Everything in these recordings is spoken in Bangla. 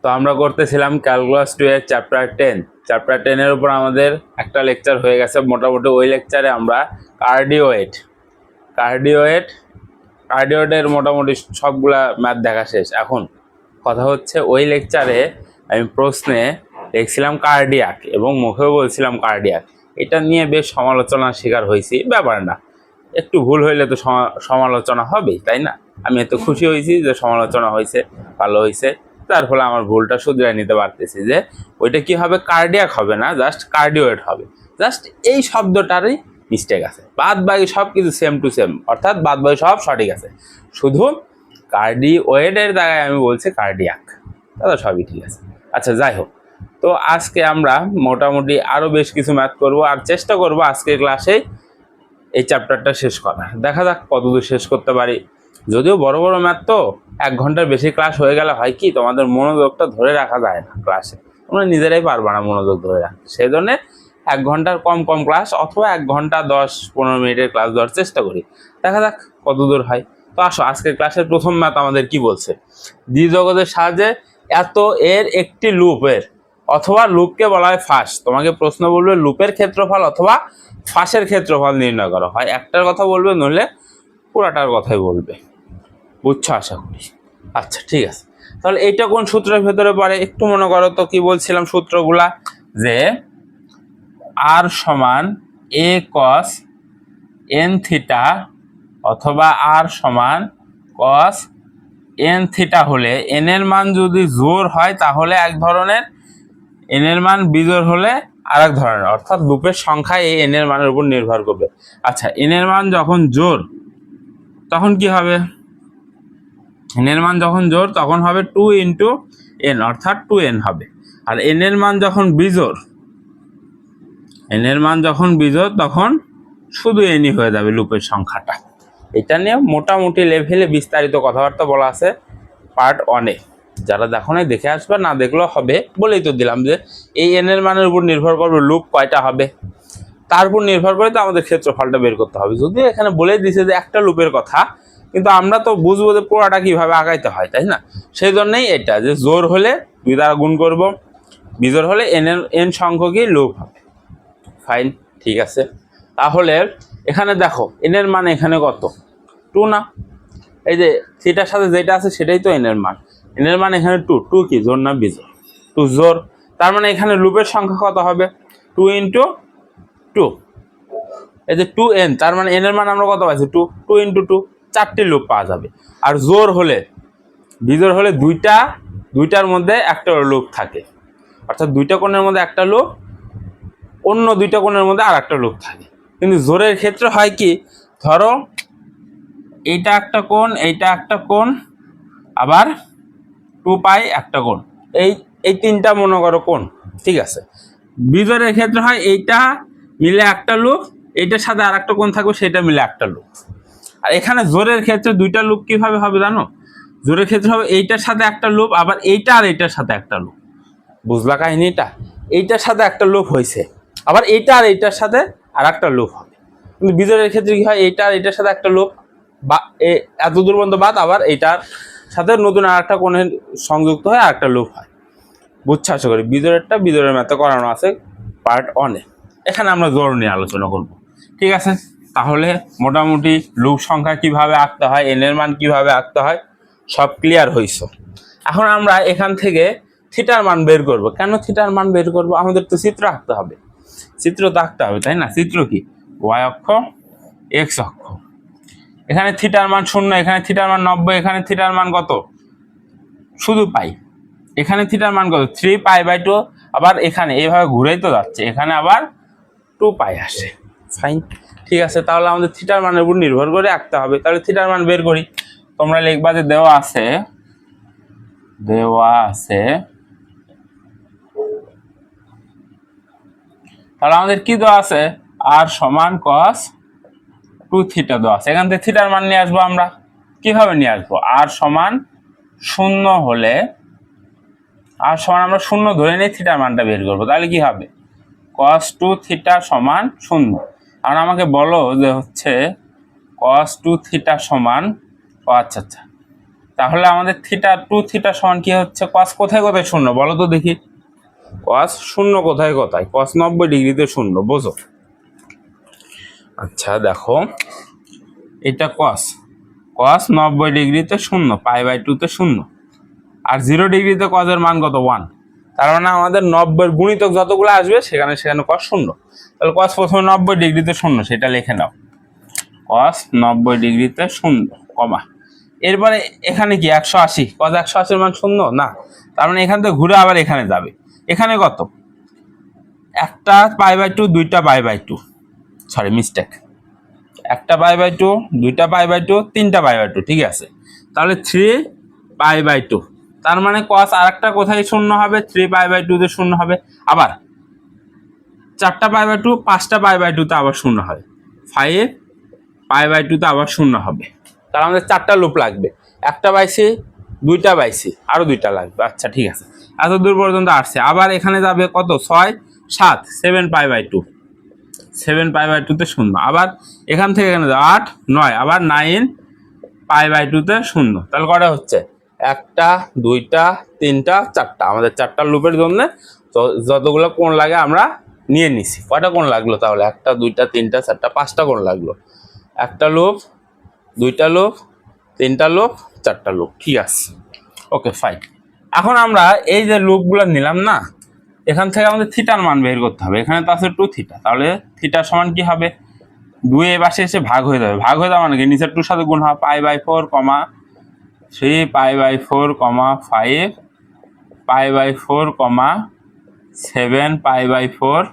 তো আমরা করতেছিলাম ক্যালকুলাস 2 এর চ্যাপ্টার 10 এর উপর আমাদের একটা লেকচার হয়ে গেছে। মোটামুটি ওই লেকচারে আমরা কার্ডিওয়েটের মোটামুটি সবগুলা ম্যাথ দেখা শেষ। এখন কথা হচ্ছে ওই লেকচারে আমি প্রশ্নে লিখছিলাম কার্ডিয়াক এবং মুখেও বলছিলাম কার্ডিয়াক। এটা নিয়ে বেশ সমালোচনার শিকার হয়েছি। ব্যাপার না, একটু ভুল হইলে তো সমালোচনা হবেই, তাই না? আমি এত খুশি হয়েছি যে সমালোচনা হয়েছে, ভালো হয়েছে। তার ফলে আমার ভুলটা শুধরে নিতে পারতেছি যে ওইটা কি হবে, কার্ডিয়াক হবে না, জাস্ট কার্ডিওয়েট হবে। জাস্ট এই শব্দটারই মিস্টেক আছে, বাদ বাকি সব কিছু সেম টু সেম, অর্থাৎ বাদ বাকি সব সঠিক আছে, শুধু কার্ডিওয়েটের জায়গায় আমি বলছি কার্ডিয়াক, তাহলে সবই ঠিক আছে। আচ্ছা, যাই হোক, তো আজকে আমরা মোটামুটি আরও বেশ কিছু ম্যাথ করব আর চেষ্টা করব আজকের ক্লাসে এই চ্যাপ্টারটা শেষ করা। দেখা যাক কতদূর শেষ করতে পারি। যদিও বড় বড় ম্যাথ তো 1 ঘন্টার বেশি ক্লাস হয়ে গেলে হয় কি, তোমাদের মনোযোগটা ধরে রাখা যায় না ক্লাসে, তোমরা নিজেরাই পারবা না মনোযোগ ধরে রাখতে। সেই জন্যে 1 ঘন্টার কম ক্লাস অথবা 1 ঘন্টা 10-15 মিনিটের ক্লাস দেওয়ার চেষ্টা করি। দেখা যাক কতদূর হয়। তো আসো, আজকের ক্লাসের প্রথম ম্যাথ আমাদের কি বলছে, দ্বিজগতের সাহায্যে এত এর একটি লুপের অথবা লুপকে বলা হয় ফাঁস। তোমাকে প্রশ্ন বলবে লুপের ক্ষেত্রফল অথবা ফাঁসের ক্ষেত্রফল নির্ণয় করা হয়। একটার কথা বলবে, নইলে পুরাটার কথাই বলবে। বুঝছো আশা করি। আচ্ছা, ঠিক আছে। তাহলে এইটা কোন সূত্রের ভেতরে পড়ে একটু মনে করো তো। কি বলছিলাম সূত্রগুলা, যে আর সমান এ কস এন থিটা অথবা আর সমান কস এন থিটা হলে এন এর মান যদি জোড় হয় তাহলে এক ধরনের, এন এর মান বিজোড় হলে আর এক ধরনের, অর্থাৎ লুপের সংখ্যা এই এন এর মানের উপর নির্ভর করবে। আচ্ছা, এন এর মান যখন জোড় তখন কি হবে, এন এর মান যখন জোড় তখন হবে 2 ইন্টু এন, অর্থাৎ 2n হবে। আর এন এর মান যখন বিজোড়, তখন শুধু এনই হয়ে যাবে লুপের সংখ্যাটা। এটা নিয়ে মোটামুটি লেভেলে বিস্তারিত কথাবার্তা বলা আছে পার্ট 1-এ। যারা দেখো নাই দেখে আসবে, না দেখলেও হবে। বলেই তো দিলাম যে এই এন এর মানের উপর নির্ভর করবে লুপ কয়টা হবে, তার উপর নির্ভর করে তো আমাদের ক্ষেত্রফলটা বের করতে হবে। যদিও এখানে বলে দিছে যে একটা লুপের কথা, কিন্তু আমরা তো বুঝবো যে পুরোটা কিভাবে আগাইতে হয়, তাই না? সেই জন্যই এটা যে জোর হলে 2 দ্বারা গুণ করব, বিজোড় হলে এন সংখ্যকই লুপ হবে। ফাইন, ঠিক আছে। তাহলে এখানে দেখো এন এর মান এখানে কত, 2 না? এই যে থিটার সাথে যেটা আছে সেটাই তো এন এর মান। এন এর মান এখানে 2 কি জোর না বিজোড়? 2 জোর। তার মানে এখানে লুপের সংখ্যা কত হবে, 2 ইন্টু 2, এই যে 2n, তার মানে n এর মান আমরা কত পাইছি, 2 ইন্টু 2, 4টি লুপ পাওয়া যাবে। আর জোর হলে, বিজোড় হলে দুইটার মধ্যে একটা লুপ থাকে, অর্থাৎ 2টা কোণের মধ্যে একটা লুপ, অন্য 2টা কোণের মধ্যে আর একটা লুপ থাকে। কিন্তু জোরের ক্ষেত্রে হয় কি, ধরো এইটা একটা কোণ, এইটা একটা কোণ, আবার 2 পাই একটা কোণ, এই 3টা মনে করো কোণ, ঠিক আছে। বিজোড়ের ক্ষেত্রে হয় এইটা মিলে একটা লুপ, এইটার সাথে আর একটা কোণ থাকবে, সেটা মিলে একটা লুপ। আর এখানে জোরের ক্ষেত্রে 2টা লুপ কিভাবে হবে জানো? জোরের ক্ষেত্রে হবে এইটার সাথে একটা লুপ, আবার এইটা আর এইটার সাথে একটা লুপ। বুঝলা কাহিনীটা? এইটার সাথে একটা লুপ হয়েছে, আবার এইটা আর এইটার সাথে আর একটা লুপ হবে। কিন্তু বিজোড়ের ক্ষেত্রে কি হয়, এইটা আর এইটার সাথে একটা লুপ, বা এত দূর পর্যন্ত বাদ, আবার এইটার সাথে নতুন আর একটা কোণের সংযুক্ত হয় আর একটা লুপ হয়। বুঝছো আশা করি? বিজোড়ের ম্যাথে করানো আছে পার্ট 1-এ। এখানে আমরা জোর নিয়ে আলোচনা করব, ঠিক আছে। তাহলে মোটামুটি লুপ সংখ্যা কিভাবে আঁকতে হয়, এন এর মান কিভাবে আঁকতে হয়, সব ক্লিয়ার হইছে। এখন আমরা এখান থেকে থিটার মান বের করব। কেন থিটার মান বের করব? আমাদের তো চিত্র আঁকতে হবে, তাই না? চিত্র কি, ওয়াই অক্ষ, এক্স অক্ষ। এখানে থিটার মান 0, এখানে থিটার মান 90, এখানে থিটার মান কত, শুধু পাই। এখানে থিটার মান কত, 3π/2। আবার এখানে এইভাবে ঘুরেই তো যাচ্ছে, এখানে আবার 2π আসে। ফাইন, ঠিক আছে। তাহলে আমাদের থিটার মানের উপর নির্ভর করে আঁকতে হবে। তাহলে থিটার মান বের করি। তোমরা লিখবা যে দেওয়া আছে তাহলে আমাদের কি দেওয়া আছে, আর সমান cos 2 থিটা দেওয়া আছে। এখান থেকে থিটার মান নিয়ে আসবো আমরা। কিভাবে নিয়ে আসবো, আর সমান 0 হলে, আর সমান আমরা 0 ধরে নিয়ে থিটার মানটা বের করবো। তাহলে কি হবে, cos 2 থিটা সমান 0। কারণ আমাকে বলো যে হচ্ছে cos 2 থিটা সমান, ও আচ্ছা, তাহলে আমাদের থিটা টু থিটা সমান কি হচ্ছে, কস কোথায় কোথায় শূন্য বলো তো দেখি, কস শূন্য কোথায় কোথায়, কস 90 ডিগ্রিতে শূন্য, বোঝো। আচ্ছা দেখো এটা কস, কস 90 ডিগ্রিতে শূন্য, পাই/2 তে শূন্য, আর 0 ডিগ্রিতে কসের মান কত 1, তার মানে আমাদের 90 গুণিতক যতগুলো আসবে সেখানে সেখানে কস শূন্য। তাহলে কস প্রথমে 90 ডিগ্রিতে শূন্য, সেটা লিখে নাও, কস 90 ডিগ্রিতে শূন্য, কমা। এরপরে এখানে কি 180, কস 180 মান শূন্য না, তার মানে এখান থেকে ঘুরে আবার এখানে যাবে। এখানে কত, একটা পাই/2 দুইটা পাই/2, সরি মিস্টেক, একটা পাই/2 দুইটা পাই/2 তিনটা পাই/2, ঠিক আছে। তাহলে 3 পাই/2, তার মানে কস আরেকটা কোথায় শূন্য হবে, 3 পাই/2 তে শূন্য হবে। আবার 4টা পাই/2 5টা পাই/2 তে আবার শূন্য হবে, 5 পাই/2 তে আবার শূন্য হবে। তাহলে আমাদের 4টা লুপ লাগবে, একটা পাইছি, দুইটা পাইছি, আরো দুইটা লাগবে। আচ্ছা ঠিক আছে, এত দূর পর্যন্ত আসছে। আবার এখানে যাবে কত, 6 7 7 পাই/2, 7 পাই/2 তে শূন্য। আবার এখান থেকে এখানে 8 9, আবার 9 পাই/2 তে শূন্য। তাহলে কটা হচ্ছে, একটা দুইটা তিনটা চারটা, আমাদের 4টা লুপের জন্য যতগুলো কোণ লাগে আমরা নিয়ে নিছি। কয়টা কোণ লাগলো তাহলে, একটা দুইটা তিনটা চারটা 5টা কোণ লাগলো, একটা লুপ, দুইটা লুপ, তিনটা লুপ, চারটা লুপ, ঠিক আছে। Okay fine. এখন আমরা এই যে লুপগুলো নিলাম না, এখান থেকে আমাদের থিটার মান বের করতে হবে। এখানে তো আছে 2 থিটা, তাহলে থিটার সমান কি হবে, 2 এ পাশে এসে ভাগ হয়ে যাবে। ভাগ হয়ে যাওয়া মানে কি, নিচের 2 সাথে গুণ হবে, পাই/4, 3 পাই/4, 5 পাই/4, 7 পাই/4,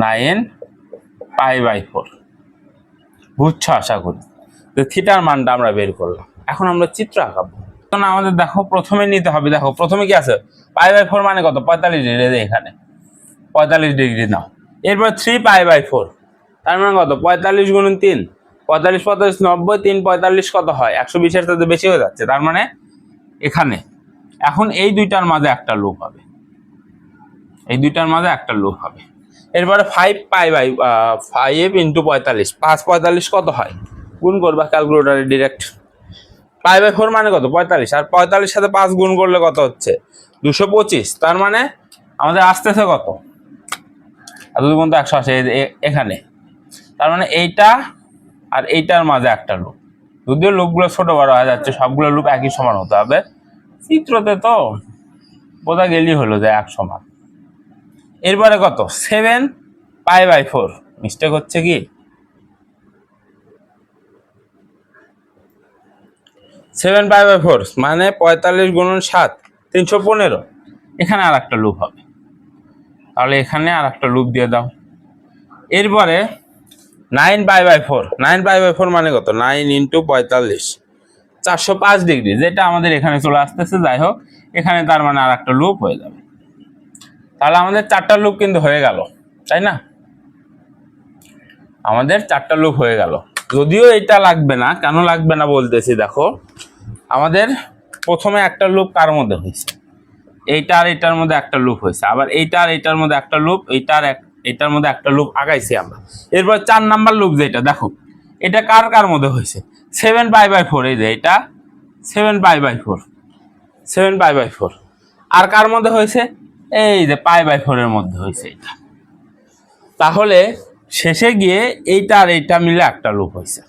9 পাই/4। বুঝছো আশা করি। তো থিটার মানটা আমরা বের করলাম। এখন আমরা চিত্র আঁকাবো। এখন আমাদের দেখো প্রথমে নিতে হবে, দেখো প্রথমে কি আছে, পাই/4 মানে কত, 45 ডিগ্রি, এখানে 45 ডিগ্রি নাও। এরপর 3 পাই/4, তার মানে কত, 45 গুণন 3, 45 45 90, 3 45 কত হয়, 120-এর সাথে বেশি হয়ে যাচ্ছে, তার মানে এখানে। এখন এই দুইটার মাঝে একটা লুপ হবে, এই দুইটার মাঝে একটা লুপ হবে। এরপরে 5 ইন্টু 45, 5 45 কত হয়, গুণ করবা ক্যালকুলেটারে ডিরেক্ট। পাই/4 মানে কত, 45, আর 45 সাথে 5 গুণ করলে কত হচ্ছে, 225, তার মানে আমাদের আসতেছে কত, আর 2 গুণ তো 180 এখানে। তার মানে এইটা আর এইটার মাঝে একটা লুপ, যদিও লুপগুলো ছোট বড় হয়ে যাচ্ছে, সবগুলো লুপ একই সমান হতে হবে। চিত্রতে তো বোঝা গেলেই হলো যে এক সমান। এরপরে কত, 7 পাই/4, মিস্টেক হচ্ছে কি, 7 পাই/4 মানে 45 গুণন 7, 315, এখানে আর একটা লুপ হবে, তাহলে এখানে আর একটা লুপ দিয়ে দাও। এরপরে 9 পাই/4, 9 পাই/4 মানে কত, 9 ইন্টু 45, 405 ডিগ্রি, যেটা আমাদের এখানে চলে আসতেছে। যাই হোক, এখানে তার মানে আর একটা লুপ হয়ে যাবে। তাহলে আমাদের 4টা লুপ কিন্তু হয়ে গেল, তাই না, আমাদের 4টা লুপ হয়ে গেল। যদিও এটা লাগবে না, কেন লাগবে না বলতেছি, দেখো আমাদের প্রথমে একটা লুপ কার মধ্যে হয়েছে, এইটা আর এটার মধ্যে একটা লুপ হয়েছে, আবার এইটা আর এটার মধ্যে একটা লুপ, এটার মধ্যে একটা লুপ আগাইছি আমরা। এরপর 4 নাম্বার লুপ যেটা, দেখো এটা কার কার মধ্যে হয়েছে, 7 পাই/4, এই যে এটা 7 পাই/4, 7 পাই/4, আর কার মধ্যে হয়েছে, এই যে পাই/4 এর মধ্যে হয়েছে এটা। তাহলে শেষে গিয়ে এইটা আর এইটা মিলে একটা লুপ হয়েছে,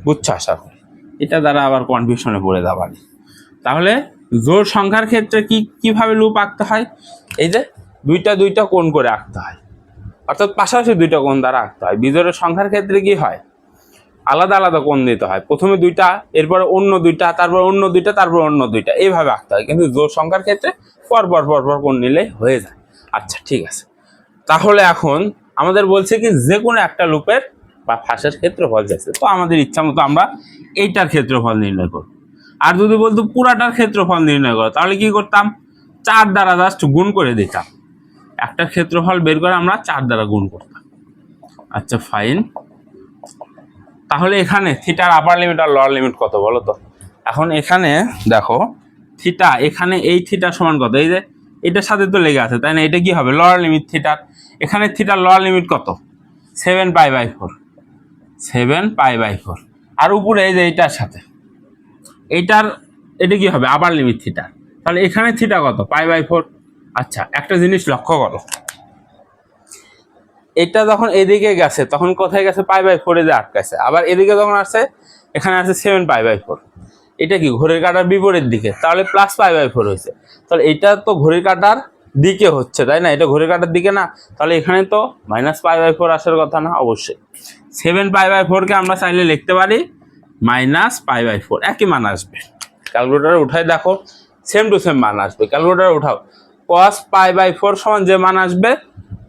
বুঝছো আশা করি। এটা দ্বারা আবার কনফিউশনে পড়ে যাবার। তাহলে জোড় সংখ্যার ক্ষেত্রে কিভাবে লুপ আঁকতে হয়, এই যে দুইটা কোণ করে আঁকতে হয়, অর্থাৎ পাশাপাশি দুইটা কোণ দ্বারা আঁকতে হয়। বিজোড়ের সংখ্যার ক্ষেত্রে কি হয়, আলাদা আলাদা কোণ দিতে হয়, প্রথমে দুইটা, এরপরে অন্য দুইটা, তারপর অন্য দুইটা, তারপর অন্য দুইটা, এইভাবে আঁকতে হয়। কিন্তু জোড় সংখ্যার ক্ষেত্রে পরপর কোণ নিলেই হয়ে যায়। আচ্ছা ঠিক আছে, তাহলে এখন আমাদের বলছে কি, যে কোনো একটা লুপের বা ফাঁসের ক্ষেত্রফল যাচ্ছে, তো আমাদের ইচ্ছা মতো আমরা এইটার ক্ষেত্রফল নির্ণয় করব। আর যদি বলতো পুরাটার ক্ষেত্রফল নির্ণয় করো, তাহলে কি করতাম, 4 দ্বারা জাস্ট গুণ করে দিতাম, একটা ক্ষেত্রফল বের করে আমরা 4 দ্বারা গুণ করতাম। আচ্ছা ফাইন। তাহলে এখানে থিটার আপার লিমিট আর লোয়ার লিমিট কত বলো তো। এখন এখানে দেখো থিটা, এখানে এই থিটা সমান কত, এই যে এটার সাথে তো লেগে আছে, তাই না, এটা কি হবে, লোয়ার লিমিট থিটার। এখানে থিটার লোয়ার লিমিট কত, 7 পাই/4, 7 পাই/4, আর উপরে এই যে এইটার সাথে এটা কি হবে আবার লিমিট থিটা, তাহলে এখানে থিটা কত π/4। আচ্ছা একটা জিনিস লক্ষ্য করো, এটা যখন এদিকে গেছে তখন কোথায় গেছে π/4 এ আটকাছে, আবার এদিকে যখন আসছে এখানে আছে 7π/4। এটা কি ঘড়ির কাঁটার বিপরীত দিকে, তাহলে +π/4 হয়েছে। তাহলে এটা তো ঘড়ির কাঁটার দিকে হচ্ছে তাই না, এটা ঘড়ির কাঁটার দিকে না, তাহলে এখানে তো -π/4 আসার কথা না। অবশ্যই 7π/4 কে আমরা চাইলে লিখতে পারি -π/4, একই মান আসবে। ক্যালকুলেটরে উঠাই দেখো, সেম টু সেম মান আসবে। ক্যালকুলেটরে উঠাও, cos π/4 সমান যে মান আসবে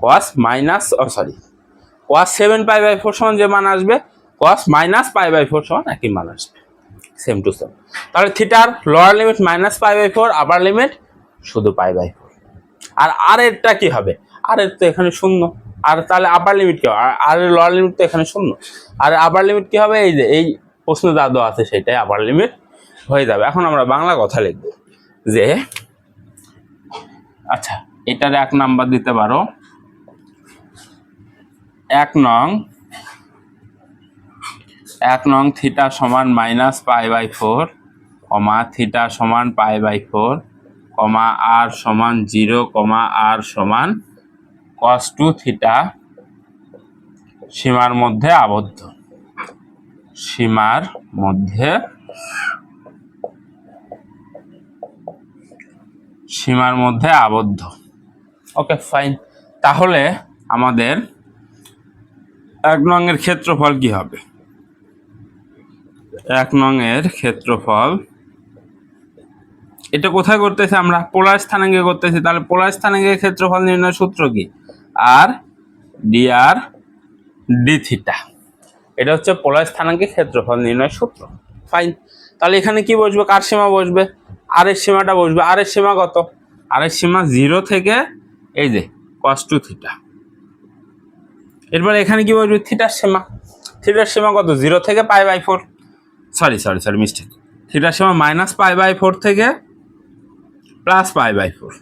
cos 7π/4 সমান যে মান আসবে cos -π/4 সমান একই মান আসবে, সেম টু সেম। তাহলে থিটার লোয়ার লিমিট -π/4, আপার লিমিট শুধু π/4। আর এরটা কি হবে, আর এর তো এখানে শূন্য, আর তাহলে আপার লিমিট কি হবে, আর এর লোয়ার লিমিট তো এখানে শূন্য, আর আপার লিমিট কি হবে, এই যে এই প্রশ্ন যা দেওয়া আছে সেটাই আপার লিমিট হয়ে যাবে। এখন আমরা বাংলা কথা লিখব যে, আচ্ছা এটার 1 নাম্বার দিতে পারো, 1 নং থিটা সমান -π/4, থিটা সমান π/4, r সমান 0, r সমান cos 2 থিটা সীমার মধ্যে আবদ্ধ, সীমার মধ্যে আবদ্ধ। Okay fine. তাহলে আমাদের 1 নং এর ক্ষেত্রফল কি হবে, 1 নং এর ক্ষেত্রফল, এটা কোথায় করতেছি আমরা, পোলার স্থানাঙ্কে করতেছি। তাহলে পোলার স্থানাঙ্কের ক্ষেত্রফল নির্ণয়ের সূত্র কি, আর dr d থিটা। এটা হচ্ছে পোলার স্থানাঙ্কের ক্ষেত্রফল নির্ণয়ের সূত্র। ফাইন। তাহলে এখানে কি বসবে, কার সীমা বসবে, আর এর সীমাটা বসবে। আর এর সীমা কত, আর এর সীমা 0 থেকে এই যে cos 2 থিটা। এরপর এখানে কি বসবে, থিটার সীমা। থিটার সীমা কত, 0 থেকে π/4, সরি মিস্টেক, থিটার সীমা -π/4 থেকে +π/4,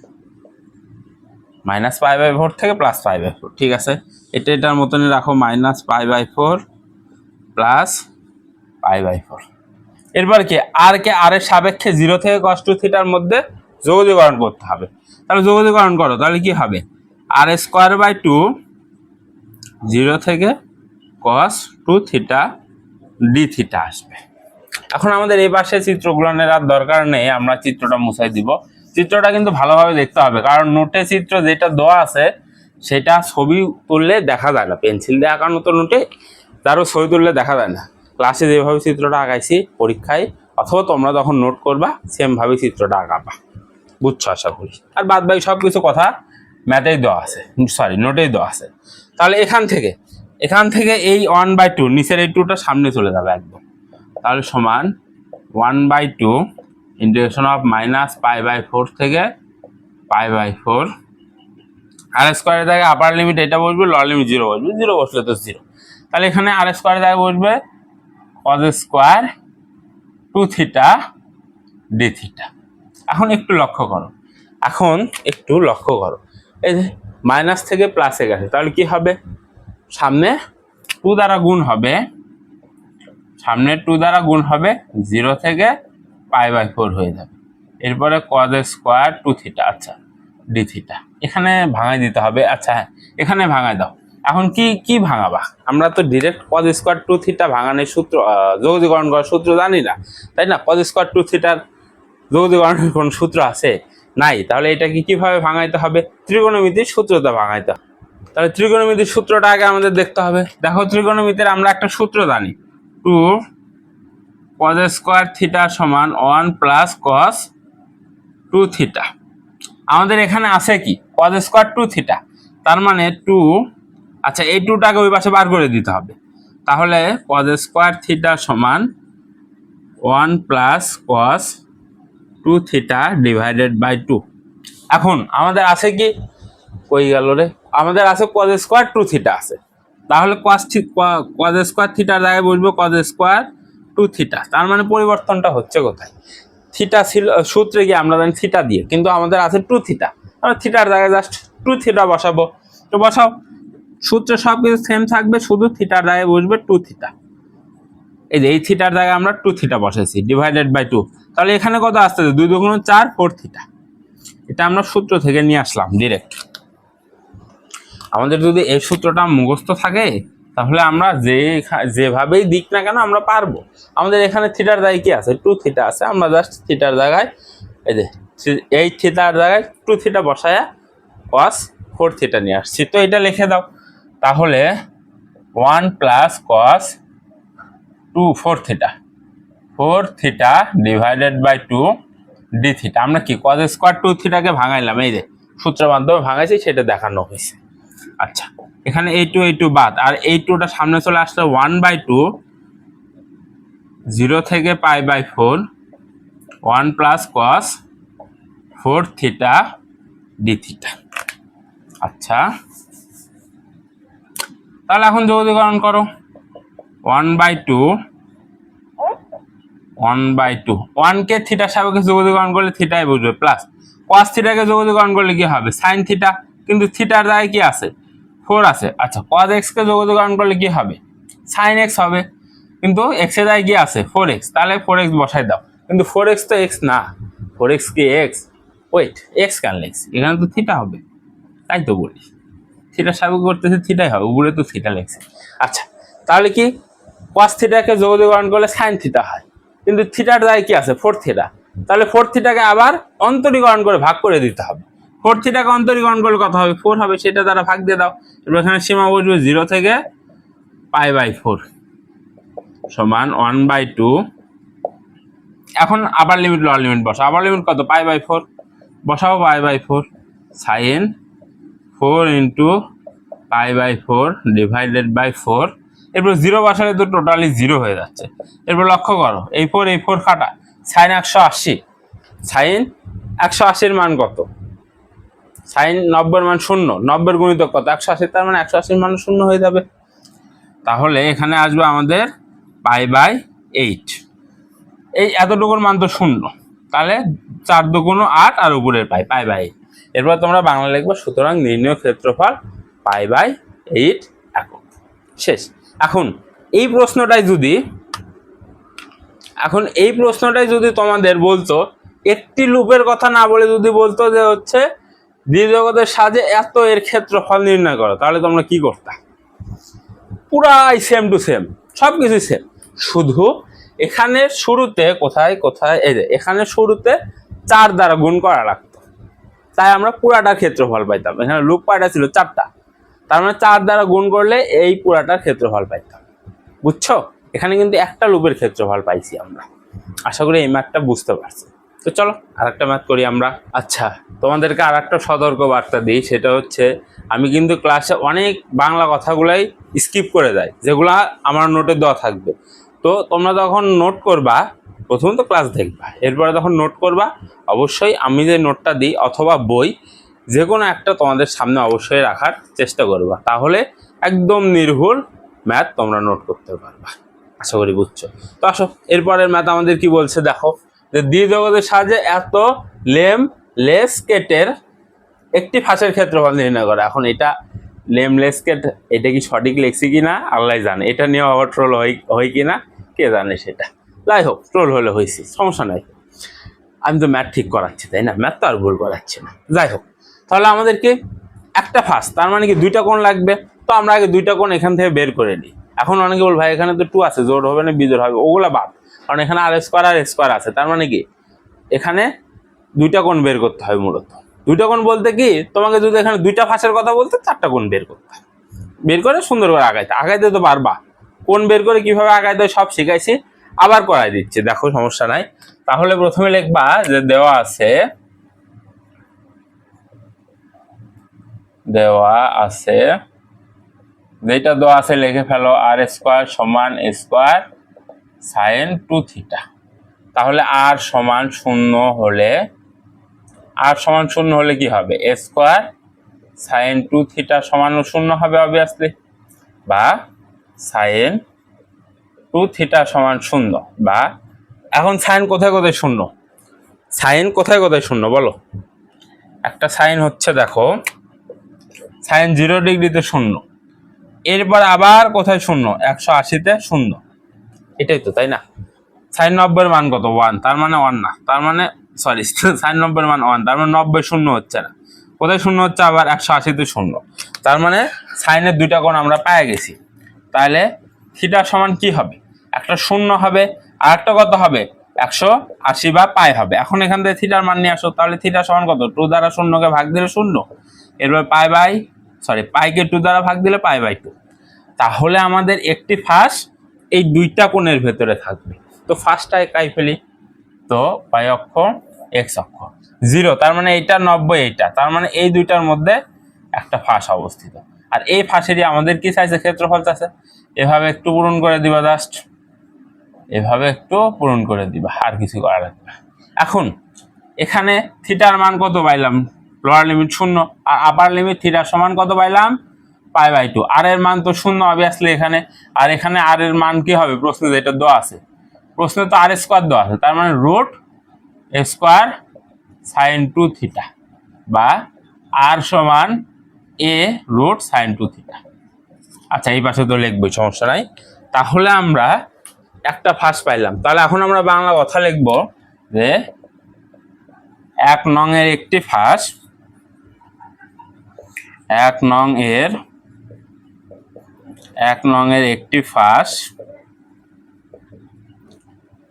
-π/4 থেকে +π/4। ঠিক আছে, এটার মতনই রাখো, -π/4 +π/4। এরপর কি, আর কে আর এর সাপেক্ষে 0 থেকে cos 2 থিটার মধ্যে যোগজীকরণ করতে হবে। তাহলে যোগজীকরণ করো, তাহলে কি হবে, r²/2 0 থেকে cos 2 থিটা d থিটা আসবে। এখন আমাদের এই পাশে চিত্রগুলো নেওয়ার দরকার নেই, আমরা চিত্রটা মুছাই দিব। চিত্রটা কিন্তু ভালোভাবে দেখতে হবে, কারণ নোটে চিত্র যেটা দেওয়া আছে সেটা ছবি তুললে দেখা যায় না, পেন্সিল দিয়ে আঁকানো তো নোটে, তারও ছবি তুললে দেখা যায় না। ক্লাসে যেভাবে চিত্রটা আঁকাইছি পরীক্ষায় অথবা তোমরা যখন নোট করবা সেমভাবে চিত্রটা আঁকাবা, বুঝছো আশা করি। আর বাদ বাকি সব কিছু কথা ম্যাথেই দেওয়া আছে, সরি নোটেই দেওয়া আছে। তাহলে এখান থেকে এই 1/2 নিচের এই 2টা সামনে চলে যাবে একদম, তাহলে সমান 1/2 ইন্টিগ্রেশন অফ -π/4 থেকে π/4, r² এর জায়গায় আপার লিমিট এটা বসবে, লোয়ার লিমিট 0 বসবে, 0 বসলে তো 0। তাহলে এখানে r² এর জায়গায় বসবে cos² 2 থিটা d থিটা। এখন একটু লক্ষ্য করো, এই যে মাইনাস থেকে প্লাসে গেছে, তাহলে কি হবে, সামনে 2 দ্বারা গুণ হবে, 0 থেকে π/4 হয়ে যাবে। এরপরে cos² 2 থিটা, আচ্ছা d থিটা এখানে ভাঙাই দিতে হবে। আচ্ছা হ্যাঁ, এখানে ভাঙাই দাও। এখন কি ভাঙাবা, আমরা তো ডিরেক্ট cos² 2 থিটা ভাঙানোর সূত্র, যোগজীকরণ করার সূত্র জানি না, তাই না। cos² 2 থিটার যোগজীকরণের কোন সূত্র আছে, নাই। তাহলে এটাকে কিভাবে ভাঙাইতে হবে, ত্রিকোণমিতির সূত্রটা ভাঙাইতে হবে। তাহলে ত্রিকোণমিতির সূত্রটা আগে আমাদের দেখতে হবে। দেখো ত্রিকোণমিতির আমরা একটা সূত্র জানি, 2 cos² থিটা সমান 1 + cos 2 থিটা। আমাদের এখানে আছে কি, cos² 2 থিটা, তার মানে 2, আচ্ছা এই 2টাকে ওই পাশে বার করে দিতে হবে। তাহলে cos² থিটা সমান 1 + cos 2 থিটা / 2। এখন আমাদের আছে কি, কই গেল রে, আমাদের আছে cos² 2 থিটা আছে, তাহলে cos² থিটার জায়গায় বসবো cos² 2 থিটা। তার মানে পরিবর্তনটা হচ্ছে কোথায়, থিটা ছিল সূত্রে গিয়ে আমরা জানি থিটা দিয়ে, কিন্তু আমাদের আছে 2 থিটা, আমরা থিটার জায়গায় জাস্ট 2 থিটা বসাবো। তো বসাও, সূত্রে সব কিছু সেম থাকবে, শুধু থিটার জায়গায় বসবে 2 থিটা। এই যে এই থিটার জায়গায় আমরা 2 থিটা বসাইছি ডিভাইডেড বাই 2, তাহলে এখানে কত আসতেছে 2 দুগুণ 4 4 থিটা। এটা আমরা সূত্র থেকে নিয়ে আসলাম ডিরেক্ট। আমাদের যদি এই সূত্রটা মুখস্থ থাকে তাহলে আমরা যেভাবেই দিক না কেন আমরা পারবো। আমাদের এখানে থিটার জায়গায় কি আছে 2 থিটা আছে, আমরা জাস্ট থিটার জায়গায় এই যে এই থিটার জায়গায় 2 থিটা বসায় cos 4 থিটা নিয়ে আসছি। তো এটা লিখে দাও, তাহলে 1 plus cos 2 4 theta 4 theta divided by 2 d theta. আমরা কি cos স্কোয়ার 2 থিটাকে ভাঙাইলাম, এই যে সূত্রের মাধ্যমে ভাঙাইছি সেটা দেখানো হয়েছে। আচ্ছা, এখানে এই টু বাদ, আর এই টুটা সামনে চলে আসলে 1/2 0 থেকে π/4 1 plus cos 4 theta D theta. আচ্ছা, তাহলে এখন যোগীকরণ করো 1/2 1 কে থিটার সাপেক্ষে যোগীকরণ করলে থিটাই বুঝবে, প্লাস cos থিটাকে যোগীকরণ করলে কি হবে sin থিটা, কিন্তু থিটার জায়গায় কি আছে 4 আছে। আচ্ছা, cos x কে যোগীকরণ করলে কি হবে sin x হবে, কিন্তু x এর জায়গায় কি আছে 4x, তাহলে 4x বসাই দাও। কিন্তু 4x তো x না, 4x কি x, ওয়েট x কেন লিখছি, এখানে তো থিটা হবে, তাই তো বলি থিটার সাপেক্ষে করতেছে থিটাই হবে, উপরে তো থিটা লিখছে। আচ্ছা, তাহলে কি cos থিটাকে যোগীকরণ করলে sin থিটা হয়, কিন্তু থিটার জায়গায় কি আছে 4 থিটা, তাহলে 4 থিটাকে আবার অন্তরীকরণ করে ভাগ করে দিতে হবে। 4 থিটাকে অন্তরীকরণ করলে কত হবে 4 হবে, সেটা দ্বারা ভাগ দিয়ে দাও। এবার এখানে সীমা বসবে 0 থেকে π/4 সমান 1/2। এখন আবার লিমিট লোয়ার লিমিট বসাও, আবার লিমিট কত π/4 বসাও, π/4 sin 4 ইন্টু π/4 ডিভাইডেড বাই 4। এরপর 0 বসালে তো টোটালি 0 হয়ে যাচ্ছে। এরপর লক্ষ্য করো এই 4 কাটা, সাইন 180, সাইন 180 মান কত, সাইন 90 মান 0, 90 গুণিতক কত 180, তার মানে 180 মান 0 হয়ে যাবে। তাহলে এখানে আসবে আমাদের π/8, এই এতটুকুর মান তো 0, তাহলে 4 দুগুণ 8 আর উপরের π/8। এরপর তোমরা বাংলা লিখবে, সুতরাং নির্ণয় ক্ষেত্রফল π/8 একক। শেষ। এখন এই প্রশ্নটাই যদি তোমাদের বলতো একটি লুপের কথা না বলে যদি বলতো যে হচ্ছে দ্বিজগতের সাহায্যে এত এর ক্ষেত্রফল নির্ণয় করো, তাহলে তোমরা কি করতা? পুরাই সেম টু সেম, সবকিছু সেম, শুধু এখানে শুরুতে কোথায় এই যে এখানে শুরুতে 4 দ্বারা গুণ করা লাগতো, তাই আমরা পুরাটার ক্ষেত্রফল পাইতাম। এখানে লুপ পাটা ছিল 4টা, তার মানে 4 দ্বারা গুণ করলে এই পুরাটার ক্ষেত্রফল পাইতাম। বুঝছো? এখানে কিন্তু একটা লুপের ক্ষেত্রফল পাইছি আমরা। আশা করি এই ম্যাথটা বুঝতে পারছি। তো চলো আরেকটা ম্যাথ করি আমরা। আচ্ছা, তোমাদেরকে আরেকটা সতর্ক বার্তা দিই, সেটা হচ্ছে আমি কিন্তু ক্লাসে অনেক বাংলা কথাগুলাই স্কিপ করে যাই, যেগুলা আমার নোটে দেওয়া থাকবে। তো তোমরা যখন নোট করবা, প্রথমে তো ক্লাস দেখবা, এরপরে যখন নোট করবা অবশ্যই আমি যে নোটটা দিই অথবা বই যে কোনো একটা তোমাদের সামনে অবশ্যই রাখার চেষ্টা করবা, তাহলে একদম নির্ভুল ম্যাথ তোমরা নোট করতে পারবা। আশা করি বুঝছো। তো আসো, এরপরের ম্যাথ আমাদের কি বলছে দেখো, যে দ্বিজগতের সাহায্যে এত লেমলেসকেটের একটি ফাঁসের ক্ষেত্রফল নির্ণয় করে। এখন এটা লেমলেসকেট, এটা কি সঠিক লেখছি কিনা আল্লাহ জানে, এটা নিয়ে আবার ট্রোল হয় কিনা কে জানে সেটা। যাই হোক, ট্রোল হলে হয়েছি, সমস্যা নাই, আমি তো ম্যাথ ঠিক করাচ্ছি, তাই না? ম্যাথ তো আর ভুল করাচ্ছি না। যাই হোক, তাহলে আমাদেরকে একটা ফাঁস, তার মানে কি 2টা কোণ লাগবে। তো আমরা আগে 2টা কোণ এখান থেকে বের করে নিই। এখন অনেকে বল ভাই এখানে তো 2 আছে, জোড় হবে না বিজোড় হবে, ওগুলা বাদ, কারণ এখানে আর স্কোয়ার আছে, তার মানে কি এখানে 2টা কোণ বের করতে হয়। মূলত 2টা কোণ বলতে কি, তোমাকে যদি এখানে 2টা ফাঁসের কথা বলতে 4টা কোণ বের করতে হয়, বের করে সুন্দর করে আগাইতে তো পারবা। কোণ বের করে কিভাবে আগাইতে সব শিখাইছি, আবার করাই দিচ্ছি, দেখো সমস্যা নাই। তাহলে প্রথমে লিখবা যে দেওয়া আছে যেটা দেওয়া আছে লিখে ফেলো, আর স্কোয়ার সমান স্কোয়ার সাইন 2 থিটা। তাহলে আর সমান 0 হলে কি হবে, স্কোয়ার সাইন 2 থিটা সমান 0 হবে অবভিয়াসলি, বা সাইন 2 থিটা সমান 0, বা এখন সাইন কোথায় 0, সাইন কোথায় 0 বলো? একটা সাইন হচ্ছে দেখো সাইন 0 ডিগ্রিতে 0, এরপর আবার কোথায় 0, 180-তে 0, এটাই তো, তাই না? সাইন 90 মান কত? 1, তার মানে 1 না, তার মানে সরি সাইন 90 মান 1, তার মানে 90 শূন্য হচ্ছে না। কোথায় শূন্য হচ্ছে? আবার 180-তে শূন্য। তার মানে সাইনের দুইটা কোণ আমরা পেয়ে গেছি। তাহলে থিটা সমান কি হবে? একটা শূন্য হবে, আর একটা কত হবে? 180 বা পাই হবে। এখন এখান থেকে থিটার মান নিয়ে আসো, তাহলে থিটা সমান কত? 2 দ্বারা শূন্যকে ভাগ দিলে শূন্য, এরপর পাইকে 2 দ্বারা ভাগ দিলে π/2। তাহলে আমাদের একটি ফাঁস এই দুইটা কোণের ভেতরে থাকবে। তো ফাঁসটা একাই ফেলি, তো পাই অক্ষ এক্স অক্ষ 0, তার মানে এইটা 90, এইটা, তার মানে এই দুইটার মধ্যে একটা ফাঁস অবস্থিত। আর এই ফাঁসেরই আমাদের কি চাইছে? ক্ষেত্রফল চাইছে। এভাবে একটু পূরণ করে দিবা, জাস্ট এভাবে একটু পূরণ করে দিবা, আর কিছু করা লাগবে না। এখন এখানে থিটার মান কত পাইলাম? লোয়ার লিমিট 0, আর আপার লিমিট থিটা সমান কত পাইলাম? π/2। আর এর মান তো 0 অবভিয়াসলি এখানে, আর এখানে আর এর মান কি হবে? প্রশ্নে যেটা দেওয়া আছে, প্রশ্নে তো r² দেওয়া আছে, তার মানে √a² sin 2 থিটা, বা r সমান a √sin 2 থিটা। আচ্ছা, এই পাশে তো লিখবই, সমস্যা নাই। তাহলে আমরা একটা ফাঁস পাইলাম। তাহলে এখন আমরা বাংলা কথা লিখব যে 1 নং এর একটি ফাঁস, 1 নং এর একটি ফাঁস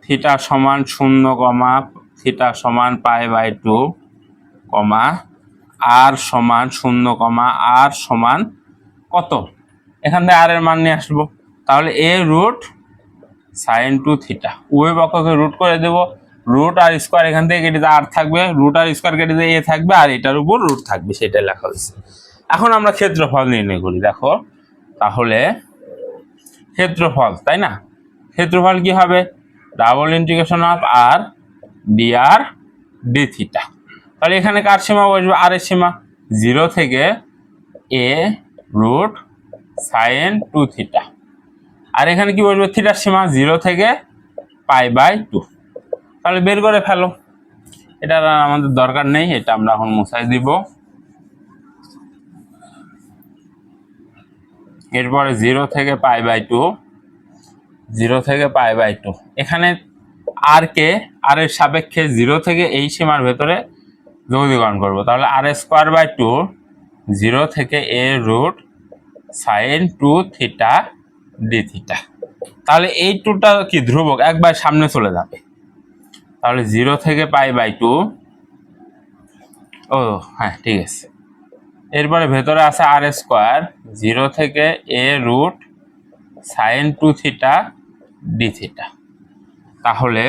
থিটা সমান 0, থিটা সমান π/2, r সমান 0, r সমান কত? এখান থেকে আর এর মান নিয়ে আসবো, তাহলে a √sin 2 থিটা, উভয় পক্ষকে রুট করে দেব। রুট আর স্কোয়ার এখান থেকে কেটে আর থাকবে, রুট আর স্কোয়ার কেটে দিয়ে এ থাকবে, আর এটার উপর রুট থাকবে, সেটাই লেখা হয়েছে। এখন আমরা ক্ষেত্রফল নির্ণয় করি, দেখো। তাহলে ক্ষেত্রফল, তাই না? ক্ষেত্রফল কি হবে? Double integration of r dr d theta. তাহলে এখানে কার সীমা বসবে? আর এর সীমা 0 থেকে a √sin 2 থিটা, আর এখানে কি বসবে? থিটার সীমা 0 থেকে π/2। তাহলে বের করে ফেলো, এটা আমাদের দরকার নেই, এটা আমরা এখন মুছাই দিব। এরপরে 0 থেকে π/2, 0 থেকে π/2, এখানে আর এর সাপেক্ষে 0 থেকে এই সীমার ভেতরে যোগীকরণ করব। তাহলে r²/2 0 থেকে a √sin 2 theta d theta. তাহলে এই 2টা কি ধ্রুবক, একবার সামনে চলে যাবে। তাহলে 0 থেকে π/2, ও হ্যাঁ ঠিক আছে। এরপরে ভেতরে আছে r², 0 থেকে a √sin 2 theta d theta. তাহলে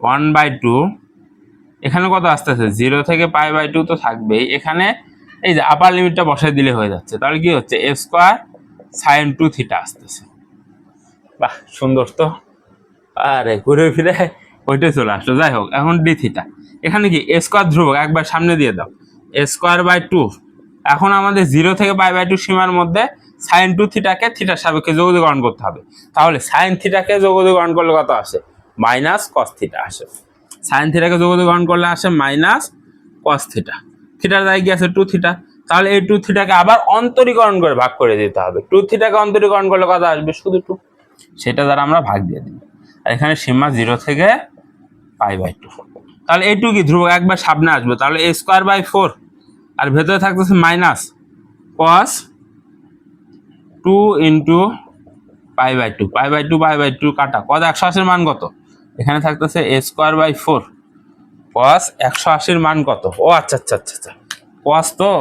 1/2, এখানে কত আসতেছে? 0 থেকে π/2 তো থাকবেই, এখানে এই যে আপার লিমিটটা বসাই দিলে হয়ে যাচ্ছে। তাহলে কি হচ্ছে? a² sin 2 থিটা আসতেছে। বাহ, সুন্দর তো। আরে ঘুরে ফিরে ওইটাই চলে আসলো। যাই হোক, এখন d থিটা, এখানে কি a² ধ্রুবক, একবার সামনে দিয়ে দাও, a²/2। এখন আমাদের 0 থেকে π/2 সীমার মধ্যে sin 2 থিটাকে থিটার সাপেক্ষে যোগীকরণ করতে হবে। তাহলে sin থিটাকে যোগীকরণ করলে কত আসে? -cos থিটা আসে। sin থিটাকে যোগীকরণ করলে আসে -cos থিটা। থিটার জায়গায় কি আছে? 2 থিটা। তাহলে এই 2 থিটাকে আবার অন্তরীকরণ করে ভাগ করে দিতে হবে। 2 থিটাকে অন্তরীকরণ করলে কত আসবে? শুধু 2, সেটা দ্বারা আমরা ভাগ দিয়ে দিব। আর এখানে সীমা 0 থেকে π/2। তাহলে এই 2 কি ধ্রুবক, একবার সামনে আসবে। তাহলে a²/4, আর ভেতরে থাকতেছে -cos 2 × π/2, π/2 কাটা। cos 180 এর মান কত? এখানে থাকতেছে a²/4, cos 180 এর মান কত? ও আচ্ছা আচ্ছা আচ্ছা আচ্ছা, cos তো,